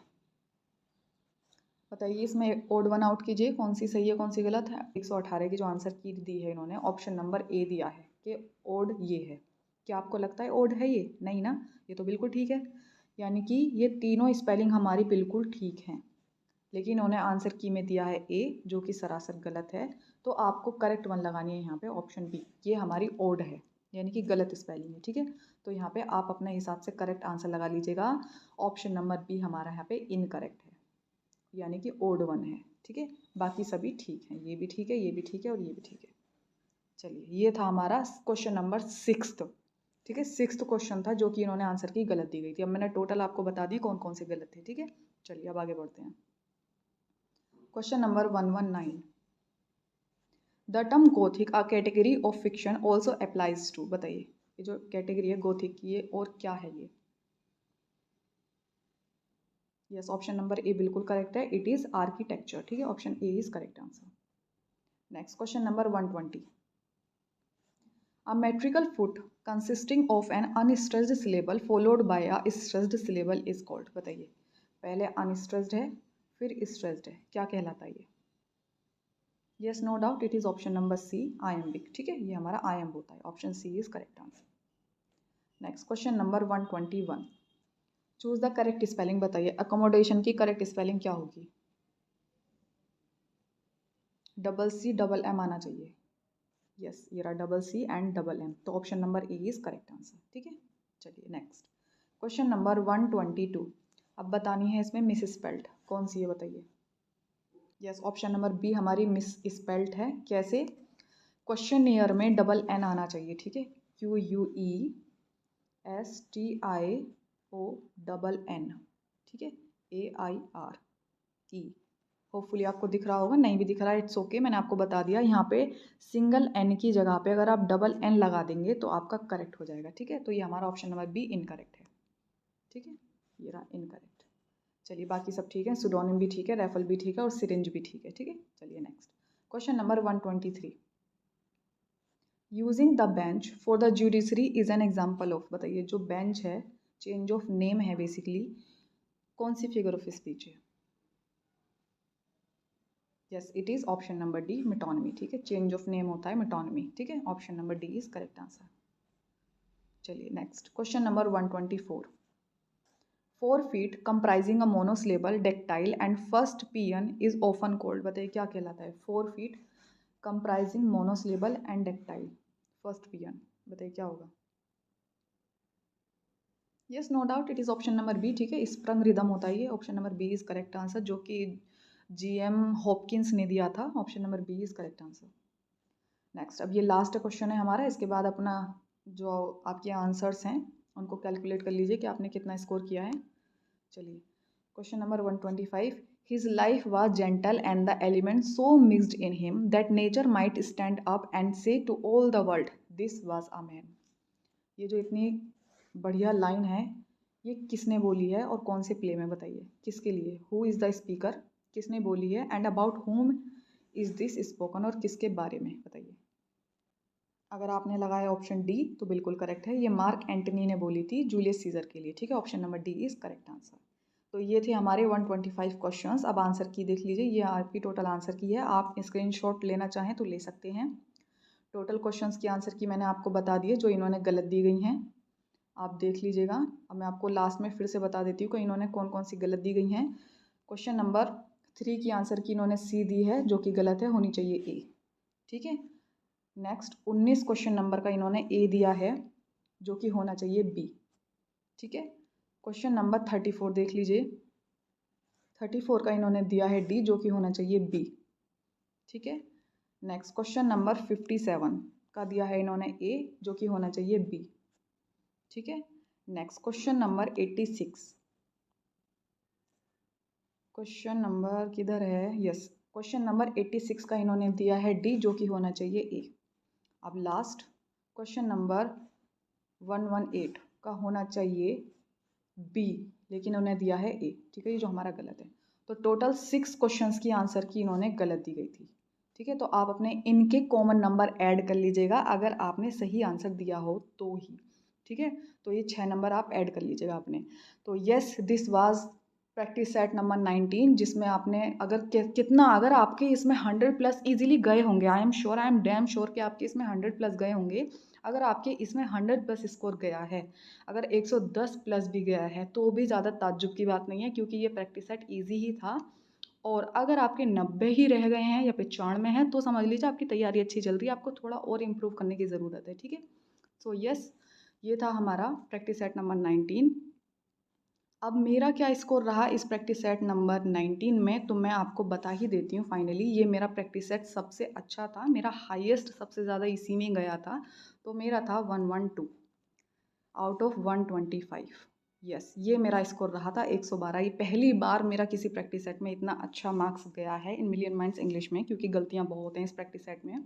बताइए इसमें ओड वन आउट कीजिए, कौन सी सही है कौन सी गलत है। 118 की जो आंसर की दी है इन्होंने, ऑप्शन नंबर ए दिया है कि ओड ये है। क्या आपको लगता है ओड है ये? नहीं ना, ये तो बिल्कुल ठीक है, यानी कि ये तीनों स्पेलिंग हमारी बिल्कुल ठीक हैं, लेकिन उन्होंने आंसर की में दिया है ए, जो कि सरासर गलत है। तो आपको करेक्ट वन लगानी है यहाँ पे, ऑप्शन बी, ये हमारी ओड है, यानी कि गलत स्पेलिंग है, ठीक है। तो यहाँ पे आप अपने हिसाब से करेक्ट आंसर लगा लीजिएगा, ऑप्शन नंबर बी हमारा यहाँ पे इनकरेक्ट है, यानी कि ओड वन है, ठीक है, बाकी सभी ठीक हैं, ये भी ठीक है, ये भी ठीक है और ये भी ठीक है। चलिए, ये था हमारा क्वेश्चन नंबर 6, ठीक है, 6 क्वेश्चन था जो कि इन्होंने आंसर की गलत दी गई थी। अब मैंने टोटल आपको बता दिए कौन कौन से गलत थे, ठीक है। चलिए अब आगे बढ़ते हैं। Question number 119, the term gothic a category of fiction also applies to, बताइए ये जो कैटेगरी है गोथिक की, ये और क्या है ये। यस, ऑप्शन नंबर ए बिल्कुल करेक्ट है, इट इज आर्किटेक्चर, ठीक है, option A is correct answer. Next question number 120, a metrical foot consisting of an unstressed syllable followed by a stressed syllable is called, बताइए पहले unstressed है फिर stressed है, क्या कहलाता है ये। Yes, no doubt, it is option number C, iambic, ठीक है, ये हमारा iamb होता है, option C is correct answer. Next question number 121, choose the correct spelling, बताइए अकोमोडेशन की करेक्ट स्पेलिंग क्या होगी। डबल सी डबल एम आना चाहिए। यस, ये रहा double C and double M, तो option number A is correct answer, ठीक है। चलिए नेक्स्ट क्वेश्चन नंबर 122, अब बतानी है इसमें मिस स्पेल्ट कौन सी है, बताइए। यस, ऑप्शन नंबर बी हमारी मिस स्पेल्ट है, कैसे, क्वेश्चन ईयर में डबल एन आना चाहिए, ठीक है, QUESTIONNER, ठीक है, AIRE, होपफुली आपको दिख रहा होगा, नहीं भी दिख रहा है इट्स ओके, मैंने आपको बता दिया। यहाँ पे सिंगल एन की जगह पे अगर आप डबल एन लगा देंगे तो आपका करेक्ट हो जाएगा, ठीक है, तो ये हमारा ऑप्शन नंबर बी इनकरेक्ट है, ठीक है, ये रहा इनकरेक्ट। चलिए बाकी सब ठीक है, सुडोनिम भी ठीक है, रेफल भी ठीक है और सिरिंज भी ठीक है, ठीक है। चलिए next question number 123, using the bench for the judiciary is an example of, बताइए जो बेंच है, चेंज ऑफ नेम है बेसिकली, कौन सी फिगर ऑफ स्पीच है। Yes, it is option number D, metonymy, ठीक है, चेंज ऑफ नेम होता है मेटोनमी, ठीक है, option number D is correct answer. चलिए next question number 124, 4 feet comprising a monosyllable dactyl and first paean is often called, बताइए क्या कहलाता है। 4 feet comprising monosyllable and dactyl first paean, बताइए क्या होगा। Yes, no doubt, it is option number B, ठीक है, स्प्रंग रिदम होता है ये, option number B is correct answer, जो कि GM हॉपकिंस ने दिया था, option number B is correct answer. Next, अब ये लास्ट क्वेश्चन है हमारा, इसके बाद अपना जो आपके आंसर्स हैं उनको कैलकुलेट कर लीजिए कि आपने कितना स्कोर किया है। चलिए question number 125, his life was gentle and the element so mixed in him that nature might stand up and say to all the world this was a man, ये जो इतनी बढ़िया लाइन है ये किसने बोली है और कौन से प्ले में, बताइए किसके लिए? हु इज़ द स्पीकर, किसने बोली है, and about home is this spoken, और किसके बारे में, बताइए। अगर आपने लगाया ऑप्शन डी तो बिल्कुल करेक्ट है, ये मार्क एंटनी ने बोली थी जूलियस सीजर के लिए, ठीक है। Option number D is correct answer. तो ये थे हमारे 125 क्वेश्चंस। अब आंसर की देख लीजिए, ये आपकी टोटल आंसर की है। आप स्क्रीनशॉट लेना चाहें तो ले सकते हैं। टोटल क्वेश्चंस की आंसर की मैंने आपको बता दी है, जो इन्होंने गलत दी गई हैं आप देख लीजिएगा। अब मैं आपको लास्ट में फिर से बता देती हूँ कि इन्होंने कौन कौन सी गलत दी गई हैं। क्वेश्चन नंबर 3 की आंसर की इन्होंने सी दी है, जो कि गलत है, होनी चाहिए ए, ठीक है। नेक्स्ट 19 क्वेश्चन नंबर का इन्होंने ए दिया है, जो कि होना चाहिए बी, ठीक है। क्वेश्चन नंबर 34 देख लीजिए, 34 का इन्होंने दिया है डी, जो कि होना चाहिए बी, ठीक है। नेक्स्ट क्वेश्चन नंबर 57 का दिया है इन्होंने ए, जो कि होना चाहिए बी, ठीक है। Next question number 86, question number किधर है, यस, क्वेश्चन नंबर 86 का इन्होंने दिया है डी, जो कि होना चाहिए ए। अब लास्ट क्वेश्चन नंबर 118 का होना चाहिए बी, लेकिन उन्हें दिया है ए, ठीक है, ये जो हमारा गलत है। तो टोटल 6 क्वेश्चंस की आंसर की इन्होंने गलत दी गई थी, ठीक है। तो आप अपने इनके कॉमन नंबर ऐड कर लीजिएगा अगर आपने सही आंसर दिया हो तो ही, ठीक है। तो ये 6 नंबर आप ऐड कर लीजिएगा अपने। तो yes, this was practice set number 19, जिसमें आपने अगर कितना, अगर आपके इसमें 100 प्लस इजीली गए होंगे, I am sure, I am damn sure कि आपके इसमें 100 प्लस गए होंगे। अगर आपके इसमें 100 प्लस स्कोर गया है, अगर 110 प्लस भी गया है, तो भी ज़्यादा ताज्जुब की बात नहीं है, क्योंकि ये प्रैक्टिस सेट ईजी ही था। और अगर आपके 90 ही रह गए हैं या 95 हैं, तो समझ लीजिए आपकी तैयारी अच्छी चल रही है, आपको थोड़ा और इम्प्रूव करने की ज़रूरत है, ठीक है। सो यस, ये था हमारा प्रैक्टिस सेट नंबर 19। अब मेरा क्या स्कोर रहा इस प्रैक्टिस सेट नंबर 19 में, तो मैं आपको बता ही देती हूँ। फाइनली ये मेरा प्रैक्टिस सेट सबसे अच्छा था, मेरा हाईएस्ट सबसे ज़्यादा इसी में गया था। तो मेरा था 112 आउट ऑफ 125। यस, ये मेरा स्कोर रहा था 112। ये पहली बार मेरा किसी प्रैक्टिस सेट में इतना अच्छा मार्क्स गया है इन मिलियन माइंड्स इंग्लिश में, क्योंकि गलतियाँ बहुत हैं इस प्रैक्टिस सेट में।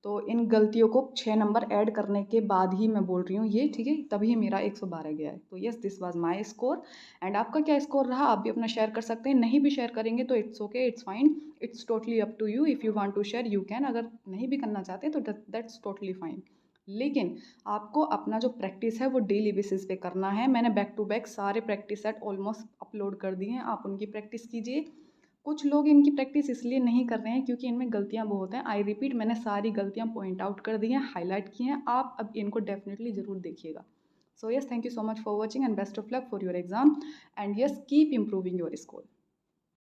तो इन गलतियों को 6 नंबर ऐड करने के बाद ही मैं बोल रही हूँ ये, ठीक है, तभी मेरा 112 गया है। तो yes, this was my score. And आपका क्या स्कोर रहा आप भी अपना शेयर कर सकते हैं। नहीं भी शेयर करेंगे तो it's okay, it's fine, it's totally up to you. If you want to share you can, अगर नहीं भी करना चाहते तो दैट्स टोटली फाइन। लेकिन आपको अपना जो प्रैक्टिस है वो डेली बेसिस पे करना है। मैंने बैक टू बैक सारे प्रैक्टिस सेट ऑलमोस्ट अपलोड कर दिए हैं, आप उनकी प्रैक्टिस कीजिए। कुछ लोग इनकी प्रैक्टिस इसलिए नहीं कर रहे हैं क्योंकि इनमें गलतियां बहुत हैं। आई रिपीट, मैंने सारी गलतियां पॉइंट आउट कर दी हैं, हाईलाइट की हैं। आप अब इनको डेफिनेटली ज़रूर देखिएगा। So yes, thank you so much for watching and best of luck for your exam. And yes, keep improving your score.